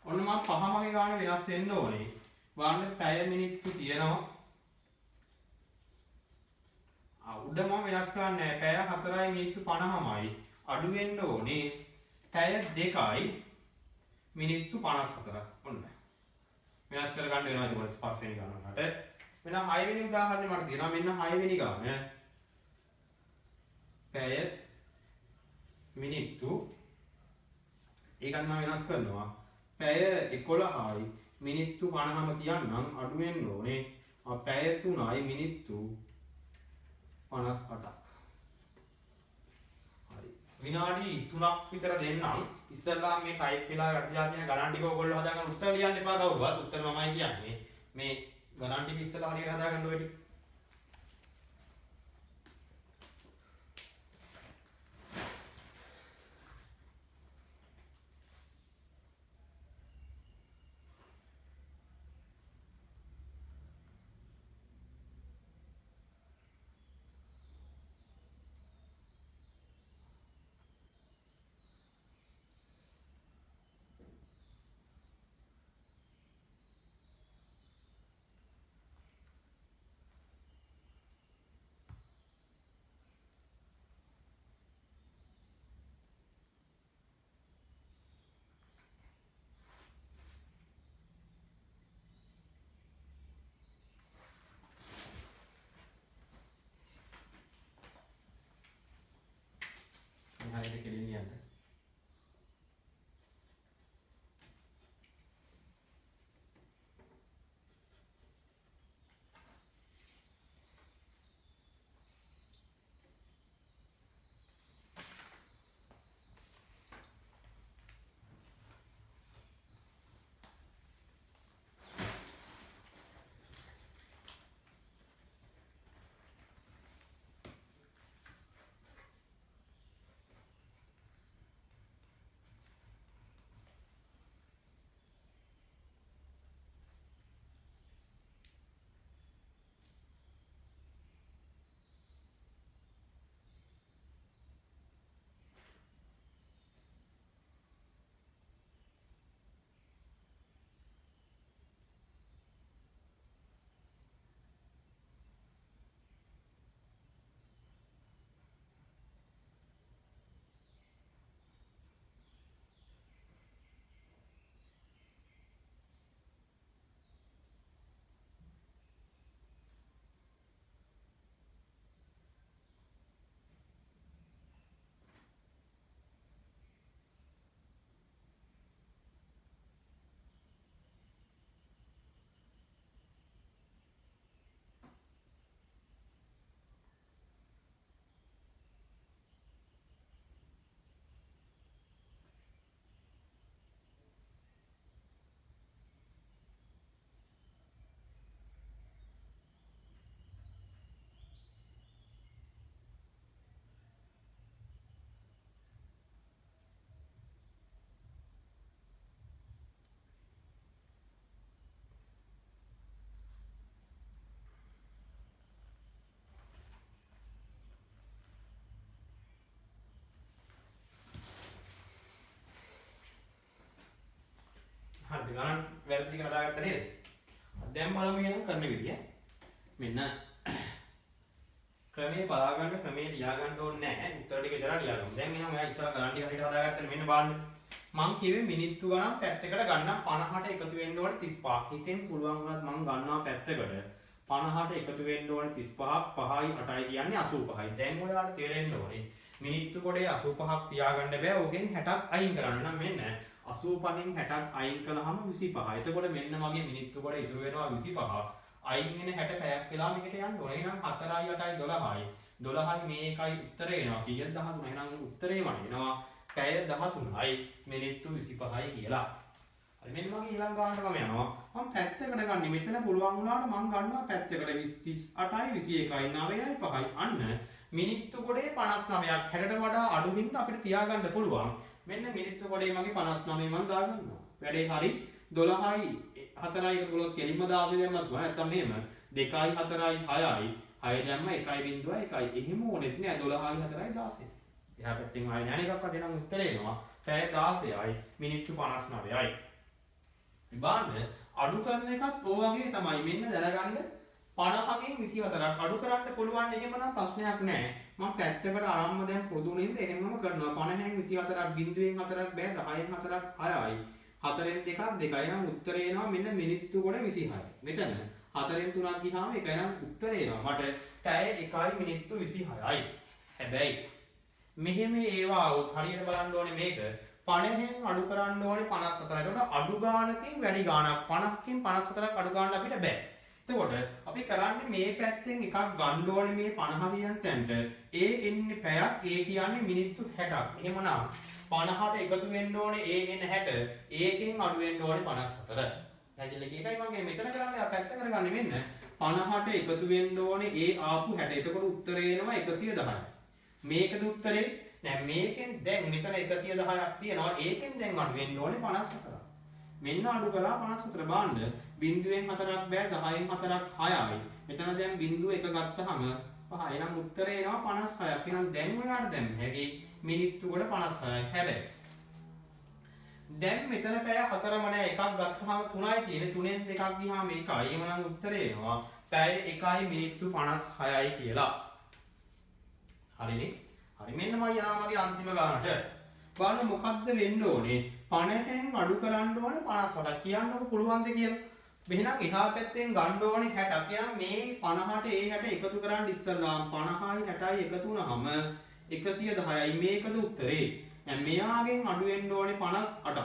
ඔන්න මම 5 මගේ ගාන වෙනස් වෙන්න ඕනේ. බලන්න පැය මිනිත්තු තියෙනවා. උඩ මම වෙනස් කරන්නේ පැය 4යි මිනිත්තු 50මයි අඩු වෙන්න ඕනේ පැය 2යි මිනිත්තු 54ක්. ඔන්න කියන්න වෙනවා ඒකට පස්වෙනි ගණනකට. මෙන්න 6 වෙනි උදාහරණය මට තියෙනවා. මෙන්න 6 වෙනි ගාන. පැය මිනිත්තු ඒකත් මම වෙනස් කරනවා. පැය 11යි මිනිත්තු 50ම තියන්නම් අඩු වෙන්න ඕනේ. පැය 3යි මිනිත්තු 58ක්. හරි. විනාඩි 3ක් විතර දෙන්නම්. ඉස්සෙල්ලා මේ ටයිප් වෙලා වැටලා තියෙන ගණන් ටික ඔයගොල්ලෝ හදාගන්න උත්තර ලියන්න එපා කවුරුවත්. උත්තර මමයි කියන්නේ. මේ ගණන් ටික ඉස්සෙල්ලා හරියට හදාගන්න ඔය ටික. හරියට කෙලින් ලියන්න. හරි ගණන් වැරදි ටික හදාගත්ත නේද? දැන් බලමු එහෙනම් කරන විදිය. මෙන්න ක්‍රමයේ බලා ගන්න ක්‍රමයේ ලියා ගන්න ඕනේ නැහැ. උත්තර ටික විතර ලියා ගමු. දැන් එහෙනම් ඔයා ඉස්සර ගණන් ටික හරියට හදාගත්තනේ මෙන්න බලන්න. මං කිව්වේ මිනිත්තු ගණන් පැත්තකට ගන්න 50ට එකතු වෙන්න ඕනේ 35ක්. හිතෙන් පුළුවන් වුණත් මං ගන්නවා පැත්තකට 50ට එකතු වෙන්න ඕනේ 35ක් 5යි 8යි කියන්නේ 85යි. දැන් ඔයාලට තේරෙන්න ඕනේ මිනිත්තු කොටේ 85ක් තියාගන්න බෑ. ඕකෙන් 60ක් අයින් කරන්න. නම් මෙන්න 85න් 60ක් අයින් කළාම 25. එතකොට මෙන්න මගේ මිනිත්තු කොට ඉතුරු වෙනවා 25ක්. අයින් වෙන 60 පැයක් වෙලා මේකට යන්න ඕනේ. එහෙනම් 4යි 8යි 12යි. 12යි මේ එකයි උත්තරේ එනවා. කීයද 13. එහෙනම් උත්තරේ මට එනවා පැය 13යි මිනිත්තු 25යි කියලා. හරි මෙන්න මගේ ඊළඟ ගානට මම යනවා. මම පැත්තකට ගන්න. මෙතන පුළුවන් වුණාට මම ගන්නවා පැත්තකට 38යි 21යි 9යි 5යි. අන්න මිනිත්තු කොටේ 59ක් 60ට වඩා අඩු හින්දා අපිට තියාගන්න පුළුවන්. මෙන්න මිනිත්තු කොටේ මගේ 59 මම දාගන්නවා. වැඩේ හරි 12යි 4යි එක ගලොත් කෙලින්ම 16 දැම්මත් ගොනා නැත්තම් මෙහෙම 2යි 4යි 6යි 6 දැම්ම 1.1යි. එහෙම ඕනෙත් නෑ 12යි 4යි 16. එහා පැත්තෙන් ආයෙ නෑ එකක්වත් එනම් උත්තරේ එනවා. පැය 16යි මිනිත්තු 59යි. බලන්න අඩු කරන එකත් ඔය වගේ තමයි. මෙන්න දැනගන්න 50කින් 24ක් අඩු කරන්න පුළුවන්. එහෙමනම් ප්‍රශ්නයක් නෑ. මම පැත්තකට ආරම්භ දැන් පුරුදු වෙනින්ද එහෙමම කරනවා. 50න් 24ක් බිඳුවෙන් 4ක් බෑ 10න් 4ක් 6යි 4න් 2ක් 2යි නම් උත්තරේ එනවා මෙන්න මිනිත්තු කොට 26. මෙතන 4න් 3ක් ගියාම 1යි නම් උත්තරේ එනවා මට පැය 1යි මිනිත්තු 26යි. හැබැයි මෙහෙම ඒවා આવුත් හරියට බලන්න ඕනේ මේක 50න් අඩු කරන්න ඕනේ 54. එතකොට අඩු ගානකින් වැඩි ගානක් 50කින් 54ක් අඩු ගන්න අපිට බෑ. එතකොට අපි කරන්නේ මේ පැත්තෙන් එකක් ගන්න ඕනේ මේ 50 කියන තැනට. ඒ එන්නේ පැයක් ඒ කියන්නේ මිනිත්තු 60ක්. එහෙමනම් 50ට එකතු වෙන්න ඕනේ ඒ එන 60. ඒකෙන් අඩු වෙන්න ඕනේ 54. පැහැදිලි එකයි මම මෙතන කරන්නේ පැත්ත කරගන්නේ මෙන්න 50ට එකතු වෙන්න ඕනේ ඒ ආපු 60. එතකොට උත්තරේ එනවා 110යි. මේකද උත්තරේ? නෑ මේකෙන් දැන් මෙතන 110ක් තියෙනවා. ඒකෙන් දැන් අඩු වෙන්න ඕනේ 54. මෙන්න අඩු කළා 54 බාන්න. බිංදුවෙන් 4ක් බෑ 10න් 4ක් 6යි. මෙතන දැන් බිංදුව 1 ගත්තාම 5. එහෙනම් උත්තරේ එනවා 56ක්. එහෙනම් දැන් ඔයාලට දැන් හැකි මිනිත්තු කොට 56යි. හැබැයි දැන් මෙතන පැය 4ම නෑ එකක් ගත්තාම 3යි තියෙන්නේ. 3ෙන් 2ක් ගියාම 1යි. එහෙනම් උත්තරේ එනවා පැය 1යි මිනිත්තු 56යි කියලා. හරිනේ? හරි මෙන්න මම යනවා මගේ අන්තිම ගානට. බලන්න මොකද්ද වෙන්න ඕනේ? 50න් අඩු කරන්න ඕනේ 58ක්. කියන්නකො පුළුවන්ද කියලා? එහෙනම් එහා පැත්තෙන් ගන්න ඕනේ 60. කියන්නේ මේ 50ට ඒ 60 එකතු කරන්න ඉස්සල්ලාම 50යි 60යි එකතු වුනහම 110යි. මේකද උත්තරේ. දැන් මෙයාගෙන් අඩු වෙන්න ඕනේ 58ක්.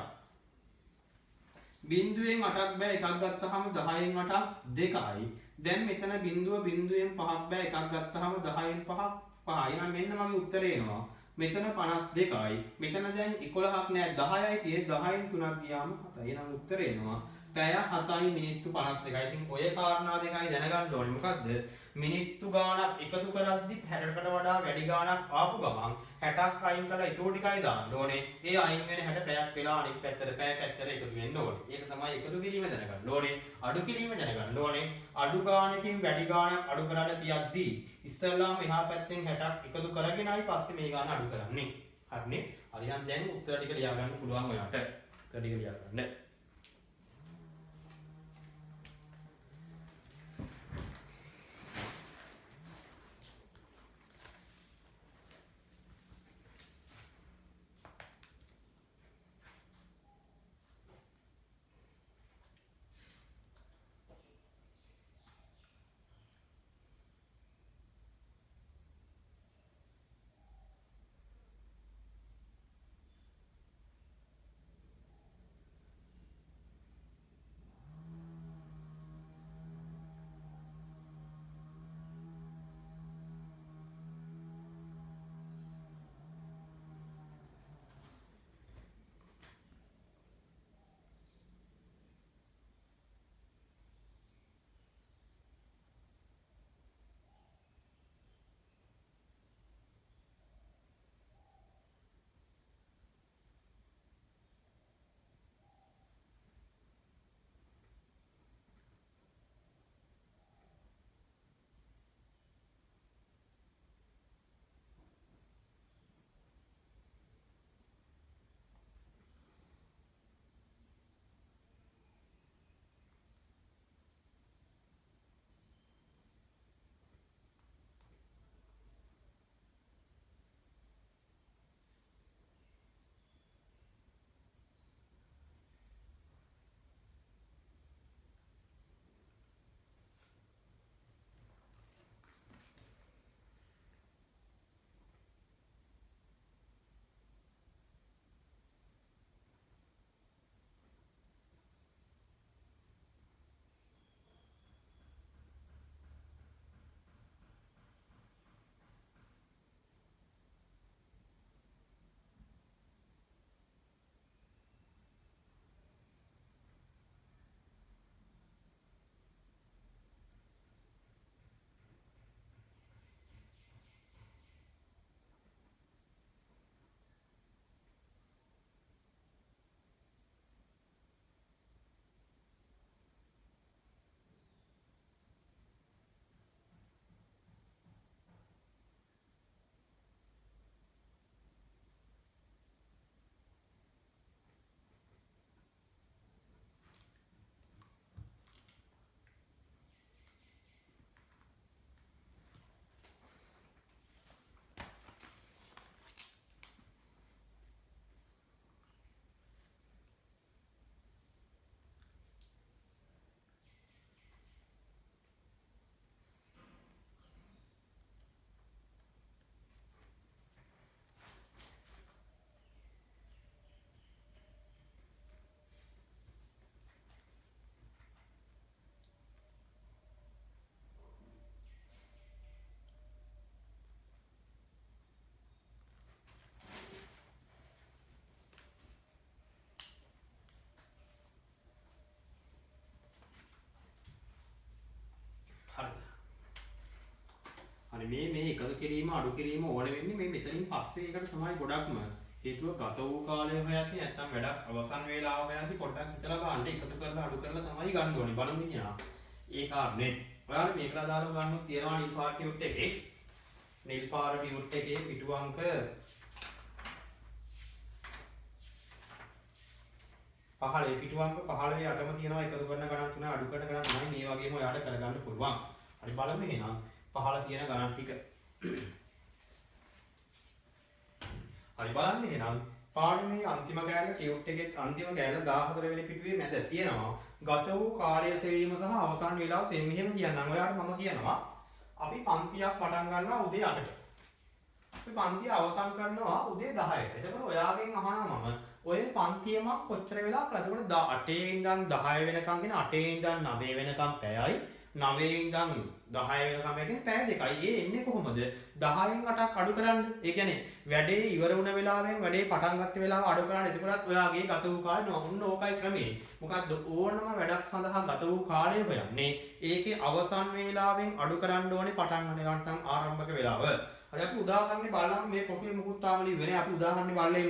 බිංදුවෙන් 8ක් බෑ එකක් ගත්තාම 10න් 8ක් 2යි. දැන් මෙතන බිංදුවෙන් 5ක් බෑ එකක් ගත්තාම 10න් 5ක් 5යි. එහෙනම් මෙන්න මගේ උත්තරේ එනවා. මෙතන 52යි. මෙතන දැන් 11ක් නෑ 10යි තියෙන්නේ 10න් 3ක් ගියාම 7යි. එහෙනම් උත්තරේ එනවා පැය 7යි මිනිත්තු 52යි. ඉතින් ඔය කාරණා දෙකයි දැනගන්න ඕනේ. මොකද්ද? මිනිත්තු ගාණක් එකතු කරද්දි 60කට වඩා වැඩි ගාණක් ආපු ගමන් 60ක් අයින් කරලා ඊටු ටිකයි දාන්න ඕනේ. ඒ අයින් වෙන 60 පැයක් වෙලා අනිත් පැත්තට පැය පැත්තට එකතු වෙන්න ඕනේ. ඒක තමයි එකතු කිරීම දැනගන්න ඕනේ. අඩු කිරීම දැනගන්න ඕනේ. අඩු ගාණකින් වැඩි ගාණක් අඩු කරලා තියද්දී ඉස්සල්ලාම එහා පැත්තෙන් 60ක් එකතු කරගෙනයි පස්සේ මේ ගාණ අඩු කරන්නේ. හරිනේ? හරිනම් දැන් උත්තර ටික ලියා ගන්න පුළුවන් ඔයාට. උත්තර ටික ලියා ගන්න. මේ එකතු කිරීම අඩු කිරීම ඕන වෙන්නේ මේ මෙතනින් පස්සේ ඒකට තමයි ගොඩක්ම හේතුව ගත වූ කාලය හොයද්දී නැත්තම් වැඩක් අවසන් වේලාව හොයද්දී පොඩ්ඩක් හිතලා බලන්න එකතු කරලා අඩු කරලා තමයි ගන්න ඕනේ බලමු කියනවා. ඒ කාරණේ. ඔයාලා මේකලා දාලා ගන්නොත් තියනවා නිල් පාට ටියුට් එකේ. නිල් පාට ටියුට් එකේ පිටු අංක 15 පිටු අංක 15 අටම තියෙනවා එකතු කරන ගණන් තුන අඩු කරන ගණන් තමයි මේ වගේම ඔයාලට කරගන්න පුළුවන්. හරි බලමු එහෙනම් 15 තියෙන ගණන් ටික. හරි බලන්න එහෙනම් පාඩමේ අන්තිම කෑල්ල ටියුට් එකේ අන්තිම කෑල්ල 14 වෙනි පිටුවේ මැද තියෙනවා ගත වූ කාලය සෙවීම සහ අවසන් වේලාව සෙම් මෙහෙම කියන්නම්. ඔයාලට මම කියනවා අපි පන්තියක් පටන් ගන්නවා උදේ 8ට. අපි පන්තිය අවසන් කරනවා උදේ 10ට. එතකොට ඔයාගෙන් අහනවා මම ඔය පන්තියම කොච්චර වෙලා කළාද? එතකොට 8 ඉඳන් 10 වෙනකම් කියන 8 ඉඳන් 9 වෙනකම් පැයයි 9 ඉඳන් 10 වෙනකම් කියන්නේ පැය දෙකයි. ඒ එන්නේ කොහොමද? 10න් 8ක් අඩු කරන්න. ඒ කියන්නේ වැඩේ ඉවර වුණ වෙලාවෙන් වැඩේ පටන් ගත්ත වෙලාව අඩු කරන්න. එතකොටත් ඔයාගේ ගත වූ කාලය ඔන්න ඕකයි ක්‍රමේ. මොකද්ද ඕනම වැඩක් සඳහා ගත වූ කාලය හොයන්නේ ඒකේ අවසන් වේලාවෙන් අඩු කරන්න ඕනේ පටන් ගන්න නැත්නම් ආරම්භක වෙලාව. හරි අපි උදාහරණයක් බලමු. මේ කොටුවේ මුකුත් තාම ලියුවේ අපි උදාහරණයක් බලලා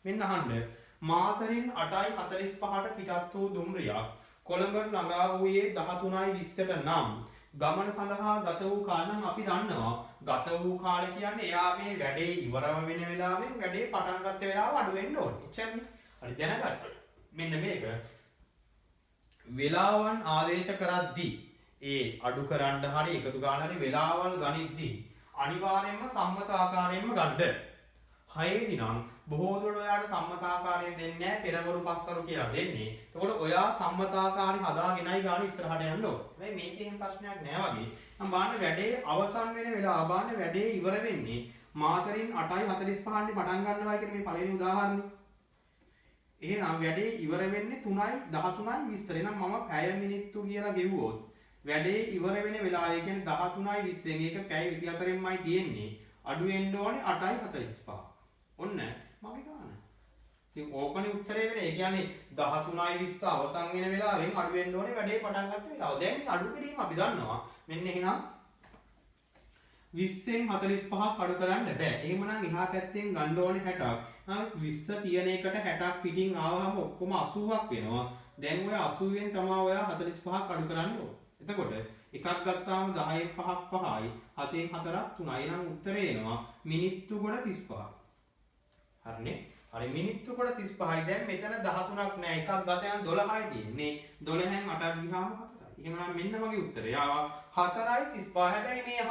මෙන්න අහන්න. මාතරින් 8:45ට පිටත් වූ දුම්රියක් කොළඹට ළඟා වූයේ 13:20ට නම් ගමන සඳහා ගත වූ කාල නම් අපි දන්නවා ගත වූ කාලය කියන්නේ එයා මේ වැඩේ ඉවරම වෙන වෙලාවෙන් වැඩේ පටන් ගත්ත වෙලාව අඩු වෙන්න ඕනේ. එච්චරනේ. හරි දැනගන්න. මෙන්න මේක. වෙලාවන් ආදේශ කරද්දී ඒ අඩු කරන්න හරි එකතු ගන්න හරි වෙලාවල් ගනිද්දී අනිවාර්යයෙන්ම සම්මත ආකාරයෙන්ම ගන්න. 6 දිනම් බොහෝ දුරට ඔයාලට සම්මත ආකාරයෙන් දෙන්නේ නැහැ පෙරවරු පස්වරු කියලා දෙන්නේ. එතකොට ඔයා සම්මත ආකාරي හදාගෙනයි ගන්න ඉස්සරහට යන්න ඕනේ. හැබැයි මේකේ එහෙම ප්‍රශ්නයක් නෑ වගේ. මම බලන්න වැඩේ අවසන් වෙන වෙලාව බලන්න වැඩේ ඉවර වෙන්නේ මාතරින් 8:45 පටන් ගන්නවා කියන මේ පළවෙනි උදාහරණේ. එහෙනම් වැඩේ ඉවර වෙන්නේ 3:13:20. එහෙනම් මම පැය මිනිත්තු කියලා ගෙවුවොත් වැඩේ ඉවර වෙන වෙලාව ඒ කියන්නේ 13:20න් ඒක පැය 24න්මයි තියෙන්නේ. අඩු වෙන්න ඕනේ 8:45. ඔන්න මගේ ගාන. ඉතින් ඕකනේ උත්තරේ වෙන්නේ. ඒ කියන්නේ 13:20 අවසන් වෙන වෙලාවෙන් අඩු වෙන්න ඕනේ වැඩේ පටන් ගන්න වෙලාව. දැන් මේ අඩු කිරීම අපි දන්නවා. මෙන්න එහෙනම් 20න් 45ක් අඩු කරන්න බෑ. එහෙමනම් එහා පැත්තෙන් ගන්න ඕනේ 60ක්. 20 තියෙන එකට 60ක් පිටින් ආවම ඔක්කොම 80ක් වෙනවා. දැන් ඔය 80ෙන් තමයි ඔය 45ක් අඩු කරන්න ඕනේ. එතකොට එකක් ගත්තාම 10න් 5ක් 5යි 7න් 4ක් 3යි. එහෙනම් උත්තරේ එනවා මිනිත්තු ගොඩ 35ක්. හරිනේ. හරි මිනිත්තු කොට 35යි. දැන් මෙතන 13ක් නෑ. එකක් ගත යන 12යි තියෙන්නේ. 12න් 8ක් ගියාම 4යි. එහෙනම් මෙන්න මගේ උත්තරය. ආවා 4:35. හැබැයි මේ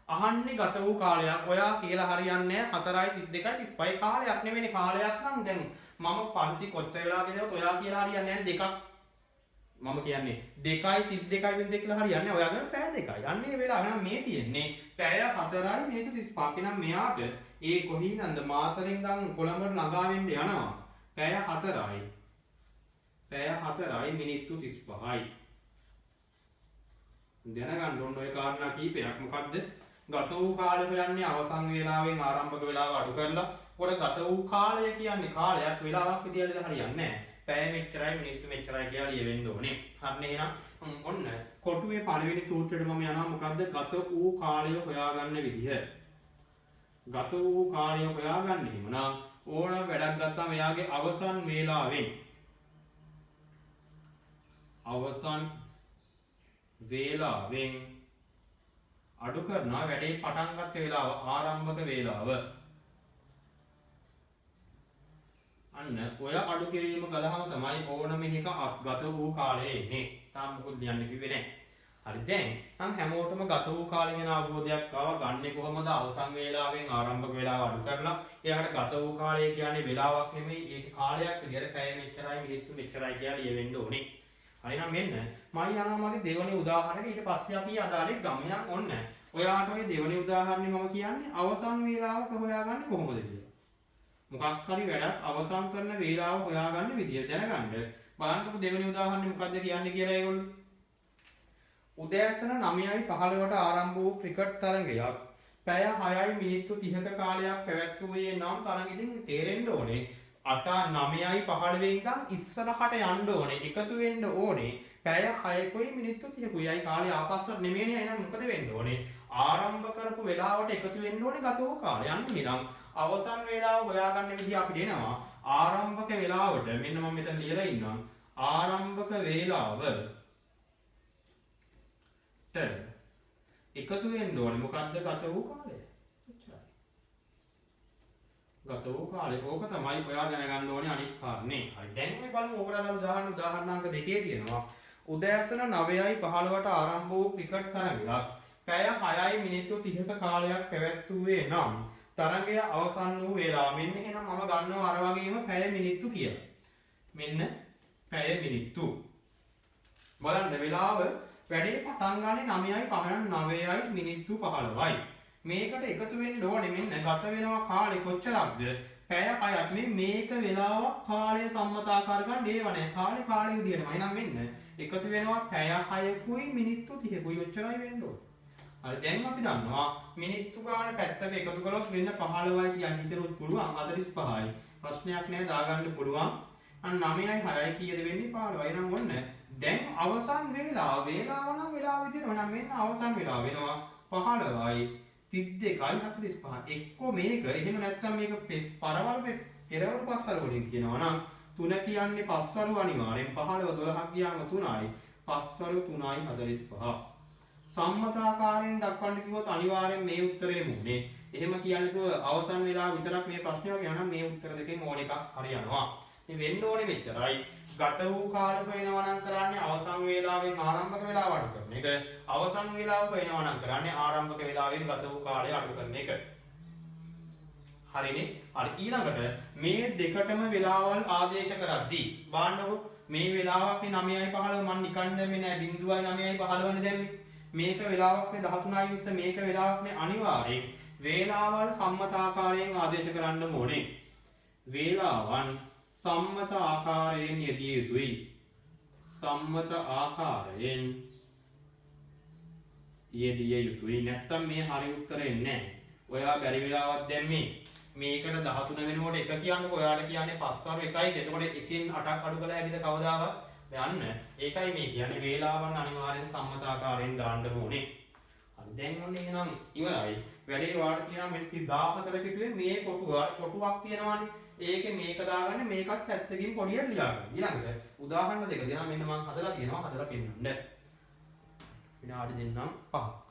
අහන්නේ ගත වූ කාලයක්. ඔයා කියලා හරියන්නේ නෑ. 4:32:35 කාලයක් නෙවෙයි කාලයක් නම් දැන් මම පන්ති කොච්චර වෙලා ගෙදරත් ඔයා කියලා හරියන්නේ නෑනේ දෙකක්. මම කියන්නේ 2:32 කියලා හරියන්නේ නෑ. ඔයාගෙන පැය දෙකයි. අන්නේ වෙලාව නම් මේ තියෙන්නේ පැය 4:35. නම් මෙයාට ඒ කොහේනන්ද මාතරින් ඉඳන් කොළඹට ළඟා වෙන්න යනවා. පැය 4යි. පැය 4යි මිනිත්තු 35යි. දැනගන්න ඕන ඔය කාරණා කීපයක්. මොකද්ද? ගත වූ කාලය හොයන්නේ අවසන් වේලාවෙන් ආරම්භක වේලාව අඩු කරලා. උඩ ගත වූ කාලය කියන්නේ කාලයක් වෙලාවක් විදියට හරියන්නේ නැහැ. පැය මෙච්චරයි මිනිත්තු මෙච්චරයි කියලා ලියවෙන්න ඕනේ. හරිනේ එහෙනම් ඔන්න කොටුවේ පළවෙනි සූත්‍රයට මම යනවා. මොකද්ද? ගත වූ කාලය හොයාගන්න විදිහ. ගත වූ කාලය හොයාගන්න හිමනම් ඕන වැඩක් ගත්තාම එයාගේ අවසන් වේලාවෙන් අඩු කරනවා වැඩේ පටන් ගන්න වේලාව ආරම්භක වේලාව. අන්න ඔය අඩු කිරීම කළාම තමයි ඕනම එකක ගත වූ කාලය එන්නේ. තාම මොකද ලියන්න කිව්වේ නැහැ. හරි දැන් නම් හැමෝටම ගත වූ කාලය ගැන අවබෝධයක් ආවා. ගන්නේ කොහොමද? අවසන් වේලාවෙන් ආරම්භක වේලාව අඩු කරලා. ඊළඟට ගත වූ කාලය කියන්නේ වෙලාවක් නෙමෙයි. ඒක කාලයක් විදියට පැය මෙච්චරයි මිනිත්තු මෙච්චරයි කියලා ලියවෙන්න ඕනේ. හරි නම් මෙන්න මම යනවා මගේ දෙවෙනි උදාහරණයට. ඊට පස්සේ අපි අදාළේ ගමන ඔන්න. ඔයාට ඔය දෙවෙනි උදාහරණේ මම කියන්නේ අවසන් වේලාවක හොයාගන්නේ කොහොමද කියලා. මොකක් හරි වැඩක් අවසන් කරන වේලාව හොයාගන්න විදිය දැනගන්න. බලන්නකො දෙවෙනි උදාහරණේ මොකද්ද කියන්නේ කියලා ඒගොල්ලෝ. උදෑසන 9:15ට ආරම්භ වූ ක්‍රිකට් තරගයක් පැය 6යි මිනිත්තු 30ක කාලයක් පැවැත්වුවේ නම් තරග ඉතින් තේරෙන්න ඕනේ 9:15 ඉඳන් ඉස්සරහට යන්න ඕනේ. එකතු වෙන්න ඕනේ. පැය 6කුයි මිනිත්තු 30කුයි කාලය ආපස්සට නෙමෙයිනේ. එහෙනම් මොකද වෙන්න ඕනේ? ආරම්භ කරපු වෙලාවට එකතු වෙන්න ඕනේ ගත වූ කාලය. අන්න එහෙනම් අවසන් වේලාව හොයාගන්න විදිහ අපිට එනවා. ආරම්භක වේලාවට මෙන්න මම මෙතන ලියලා ඉන්නම්. ආරම්භක වේලාවට එකතු වෙන්න ඕනේ මොකද්ද ගත වූ කාලය. එච්චරයි. ගත වූ කාලය. ඕක තමයි ඔයා දැනගන්න ඕනේ අනිත් කාරණේ. හරි. දැන් අපි බලමු ඕකට අදාළ උදාහරණාංක දෙකේ තියෙනවා. උදෑසන 9:15ට ආරම්භ වූ ක්‍රිකට් තරගයක් පැය 6යි මිනිත්තු 30ක කාලයක් පැවැත්වුවේ නම් තරගය අවසන් වූ වේලාව මෙන්න එහෙනම් මම ගන්නවා අර වගේම පැය මිනිත්තු කියලා. මෙන්න පැය මිනිත්තු. බලන්න වේලාව වැඩේ පටන් ගන්නේ 9:09යි මිනිත්තු 15යි. මේකට එකතු වෙන්න ඕනේ මෙන්න ගත වෙනවා කාලේ කොච්චරක්ද? පැය 6ක් මේක වෙලාවක් කාලය සම්මතාකාර ගන්න ඒව නැහැ. කාලේ විදියටම. එහෙනම් මෙන්න එකතු වෙනවා පැය 6කුයි මිනිත්තු 30කුයි ඔච්චරයි වෙන්න ඕනේ. හරි දැන් අපි දන්නවා මිනිත්තු ගාන පැත්තක එකතු කළොත් වෙන්න 15යි කියලා හිතනොත් පුළුවන් 45යි. ප්‍රශ්නයක් නෑ දාගන්න පුළුවන්. අන්න 9යි 6යි කීයද වෙන්නේ 15යි. එහෙනම් ඔන්න දැන් අවසන් වේලාව නම් වේලාව විදියට නම් මෙන්න අවසන් වේලාව වෙනවා 15යි 32යි 45. එක්කෝ මේක එහෙම නැත්නම් මේක පරවල් පෙරවරු පස්වරු වලින් කියනවා නම් 3 කියන්නේ පස්වරු අනිවාර්යෙන් 15 12ක් ගියාම 3යි පස්වරු 3යි 45. සම්මතාකාරයෙන් දක්වන්න කිව්වොත් අනිවාර්යෙන් මේ උත්තරේ මුනේ. එහෙම කියන්නේ තුව අවසන් වෙලාව විතරක් මේ ප්‍රශ්නේ වගේ නම් මේ උත්තර දෙකෙන් ඕන එකක් හරියනවා. මේ වෙන්න ඕනේ මෙච්චරයි. ගත වූ කාලය වෙනවා නම් කරන්නේ අවසන් වේලාවෙන් ආරම්භක වේලාව අඩු කරන එක. අවසන් වේලාව වෙනවා නම් කරන්නේ ආරම්භක වේලාවෙන් ගත වූ කාලය අඩු කරන එක. හරිනේ? හරි ඊළඟට මේ දෙකටම වේලාවල් ආදේශ කරද්දී බලන්නකො මේ වේලාවක් මේ 9:15 මම නිකන් දැම්මේ නෑ 0.9:15 නේ දැම්මේ. මේක වෙලාවක් නේ 13:20 මේක වෙලාවක් නේ අනිවාර්යෙන් වේලාවල් සම්මතාකාරයෙන් ආදේශ කරන්න ඕනේ. වේලාවන් සම්මත ආකාරයෙන් යෙදිය යුතුයි. සම්මත ආකාරයෙන් යෙදිය යුතුයි. නැත්තම් මේ හරි උත්තරේ නැහැ. ඔයා බැරි වෙලාවක් දැම්මේ මේකට 13 වෙනකොට 1 කියන්නකො ඔයාට කියන්නේ 5 වරු 1යි. එතකොට 1කින් 8ක් අඩු කළා ඇයිද කවදාවත්? යන්න. ඒකයි මේ කියන්නේ වේලාවන් අනිවාර්යෙන් සම්මතාකාරයෙන් දාන්න ඕනේ. හරි දැන් ඔන්න එහෙනම් ඉවරයි. වැඩේ වාට තියෙනවා මෙන්න 14 පිටුවේ මේ කොටුවක් තියෙනවානේ. ඒකේ මේක දාගන්න මේකත් පැත්තකින් පොඩියට ලියා ගන්න. ඊළඟට උදාහරණ දෙක දෙනවා මෙන්න මම හදලා තියෙනවා හදලා පෙන්නන්න. විනාඩි දෙන්නම් 5ක්.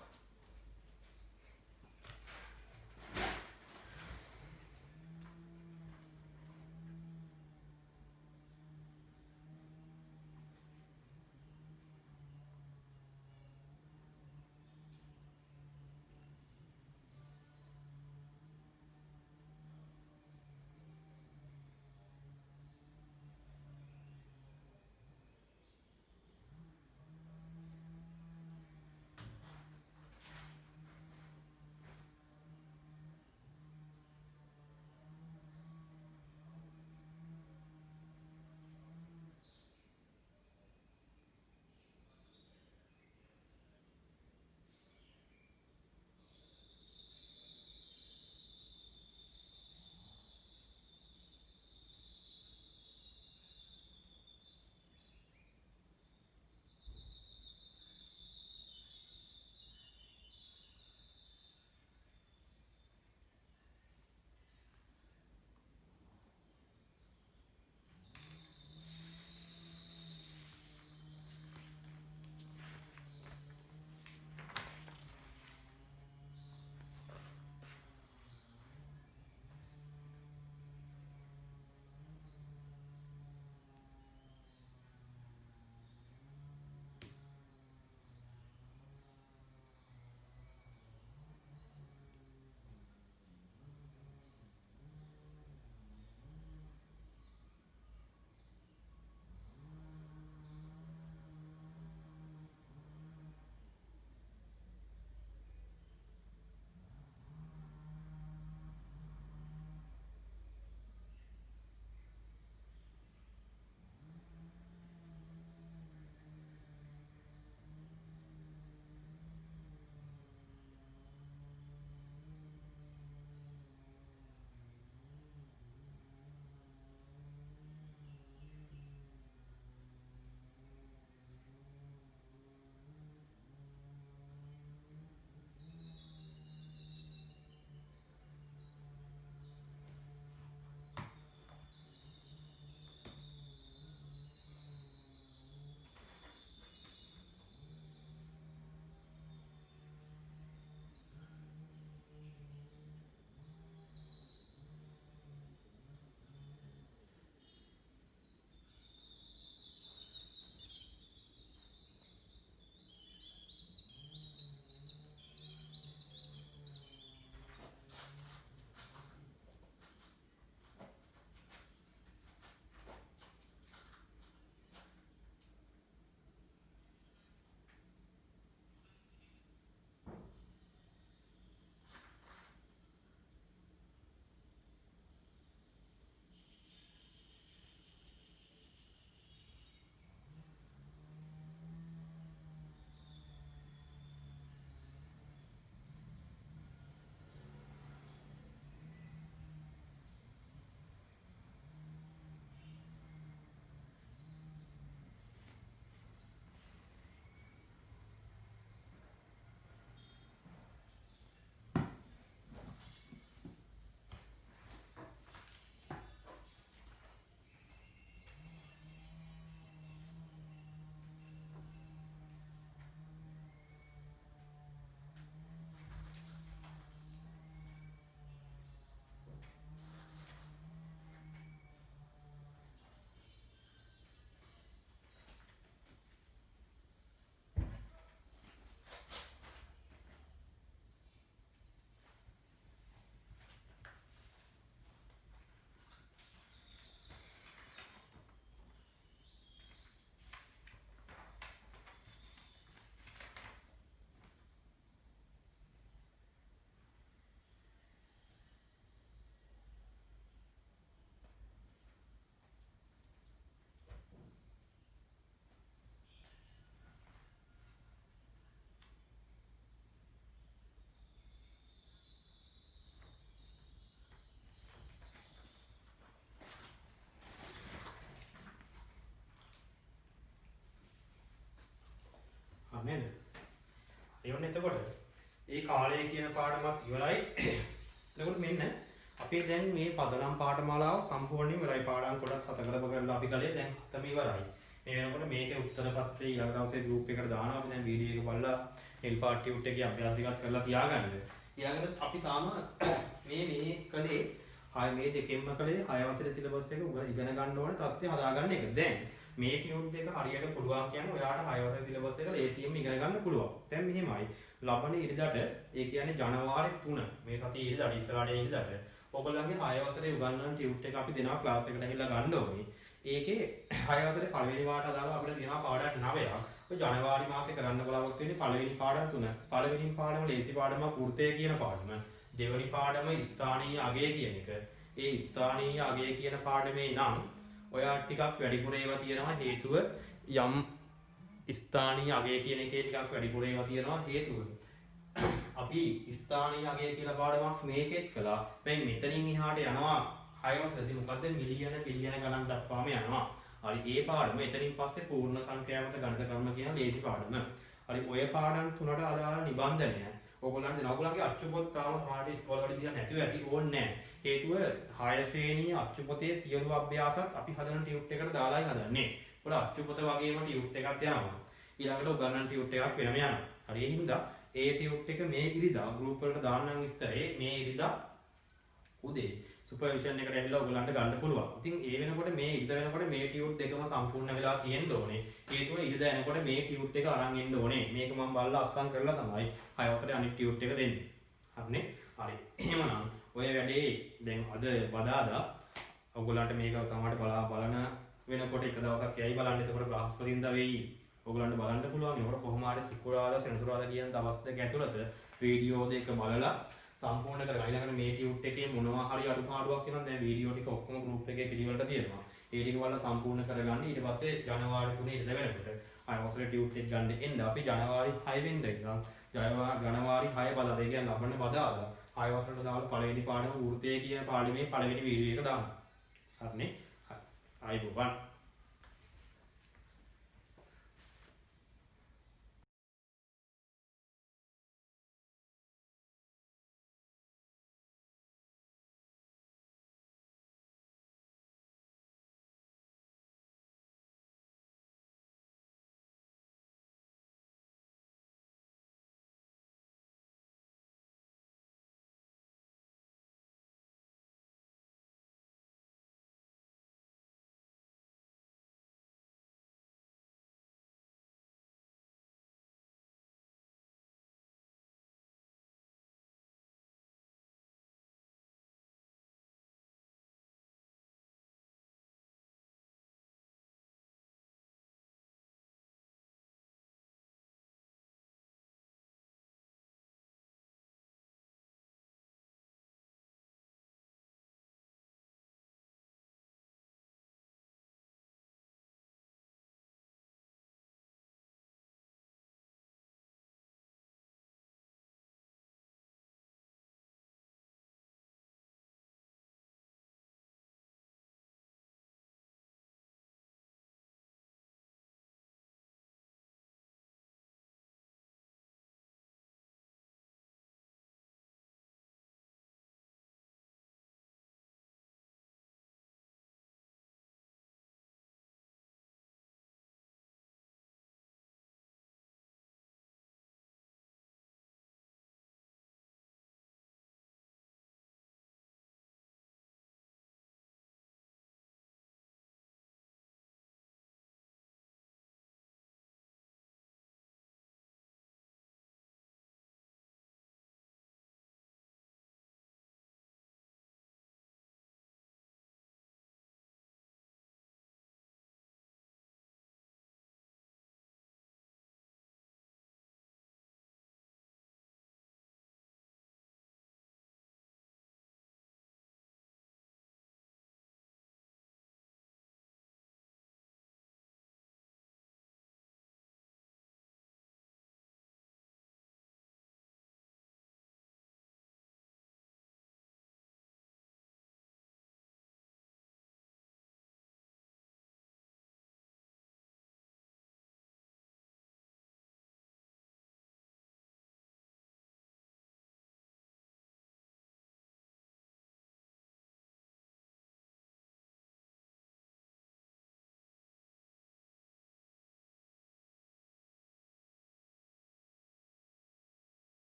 නේද? ඒ වුණ එතකොට ඒ කාලය කියන පාඩමත් ඉවරයි. එතකොට මෙන්න අපි දැන් මේ පදනම් පාඨමාලාව සම්පූර්ණයෙන්ම ඉවරයි. පාඩම් කොටස් 7කට කරලා අපි කලේ දැන් 7ම ඉවරයි. මේ වෙනකොට මේකේ උත්තර පත්‍රය ඊළඟ දවසේ ගෲප් එකට දානවා. අපි දැන් වීඩියෝ එක බලලා හෙල්පාට් ටියුට් එකේ අභ්‍යාස ටිකක් කරලා තියාගන්න. ඊළඟට අපි තාම මේ කලේ මේ දෙකෙන්ම කලේ 6 වසරේ සිලබස් එක ඉගෙන ගන්න ඕනේ තත්ත්වය හදාගන්න එක. දැන් මේ ටියුට් දෙක හරියට පුළුවන් කියන්නේ ඔයාට 6 වසරේ සිලබස් එක ලේසියෙන්ම ඉගෙන ගන්න පුළුවන්. දැන් මෙහෙමයි. ලබන ඉරිදාට ඒ කියන්නේ ජනවාරි 3 මේ සතියේ ඉරිදාට ඉස්සරහට ඉරිදාට ඔයගොල්ලන්ගේ 6 වසරේ උගන්වන ටියුට් එක අපි දෙනවා ක්ලාස් එකට ඇවිල්ලා ගන්න ඕනේ. ඒකේ 6 වසරේ පළවෙනි පාඩම අදාළව අපිට දෙනවා පාඩම් 9ක්. ඔය ජනවාරි මාසේ කරන්න බලාපොරොත්තු වෙන්නේ පළවෙනි පාඩම 3. පළවෙනි පාඩම ලේසි පාඩම වෘත්තය කියන පාඩම. දෙවෙනි පාඩම ස්ථානීය අගය කියන එක. ඒ ස්ථානීය අගය කියන පාඩමේ නම් ඔයා ටිකක් වැඩිපුර ඒවා තියෙනවා හේතුව යම් ස්ථානීය අගය කියන එකේ ටිකක් වැඩිපුර ඒවා තියෙනවා හේතුව අපි ස්ථානීය අගය කියලා පාඩමක් මේකෙත් කළා. දැන් මෙතනින් එහාට යනවා 6 වසරේදී මොකද්ද මිලියන බිලියන ගණන් දක්වාම යනවා. හරි ඒ පාඩම එතනින් පස්සේ පූර්ණ සංඛ්‍යාවත ගණිත කර්ම කියන ලේසි පාඩම. හරි ඔය පාඩම් තුනට අදාළ නිබන්ධනය ඔයගොල්ලන්ට දෙනවා. ඔයගොල්ලන්ගේ අච්චු පොත් තාම සමහර ඉස්කෝලවලදී දීලා නැතුව ඇති ඕනේ නැහැ. හේතුව 6 ශ්‍රේණියේ අච්චු පොතේ සියලු අභ්‍යාසත් අපි හදන ටියුට් එකට දාලායි හදන්නේ. ඒකට අච්චු පොත වගේම ටියුට් එකක් යනවා. ඊළඟට උගන්වන ටියුට් එකක් වෙනම යනවා. හරි ඒ හින්දා ඒ ටියුට් එක මේ ඉරිදා ගෲප් වලට දාන්නම් විස්තරේ මේ ඉරිදා උදේ සුපර්විෂන් එකට ඇවිල්ලා ඔයගලන්ට ගන්න පුළුවන්. ඉතින් ඒ වෙනකොට මේ ඉරිදා වෙනකොට මේ ටියුට් දෙකම සම්පූර්ණ වෙලා තියෙන්න ඕනේ. හේතුව ඉරිදා එනකොට මේ ටියුට් එක අරන් එන්න ඕනේ. මේක මම බලලා අස්සම් කරලා තමයි 6 වසරේ අනිත් ටියුට් එක දෙන්නේ. හරිනේ? හරි. එහෙමනම් ඔය වැඩේ දැන් අද බදාදා ඔයගලන්ට මේක සමහරට බලන වෙනකොට එක දවසක් යයි බලන්න. එතකොට බ්‍රහස්පතින්දා වෙයි. ඔයගලන්ට බලන්න පුළුවන්. ඒකට කොහොම හරි සිකුරාදා සෙනසුරාදා කියන දවස් දෙක ඇතුළත වීඩියෝ දෙක බලලා සම්පූර්ණ කරගන්න. ඊළඟට මේ ටියුට් එකේ මොනවා හරි අඩුපාඩුවක් වෙනවා. දැන් වීඩියෝ ටික ඔක්කොම ගෲප් එකේ පිළිවෙලට තියෙනවා. ඒ ටික බලලා සම්පූර්ණ කරගන්න. ඊට පස්සේ ජනවාරි 3 ඉඳලා වෙනකොට 6 වසරේ ටියුට් එක ගන්න එන්න අපි ජනවාරි 6 වෙනිදා ඉඳන් ජනවාරි 6 බදාදා ඒ කියන්නේ ලබන බදාදා 6 වසරට දාලා පළවෙනි පාඩම වෘත්තය කියන පාඩමේ පළවෙනි වීඩියෝ එක දාන්න. හරිනේ? හරි. ආයිබෝවන්.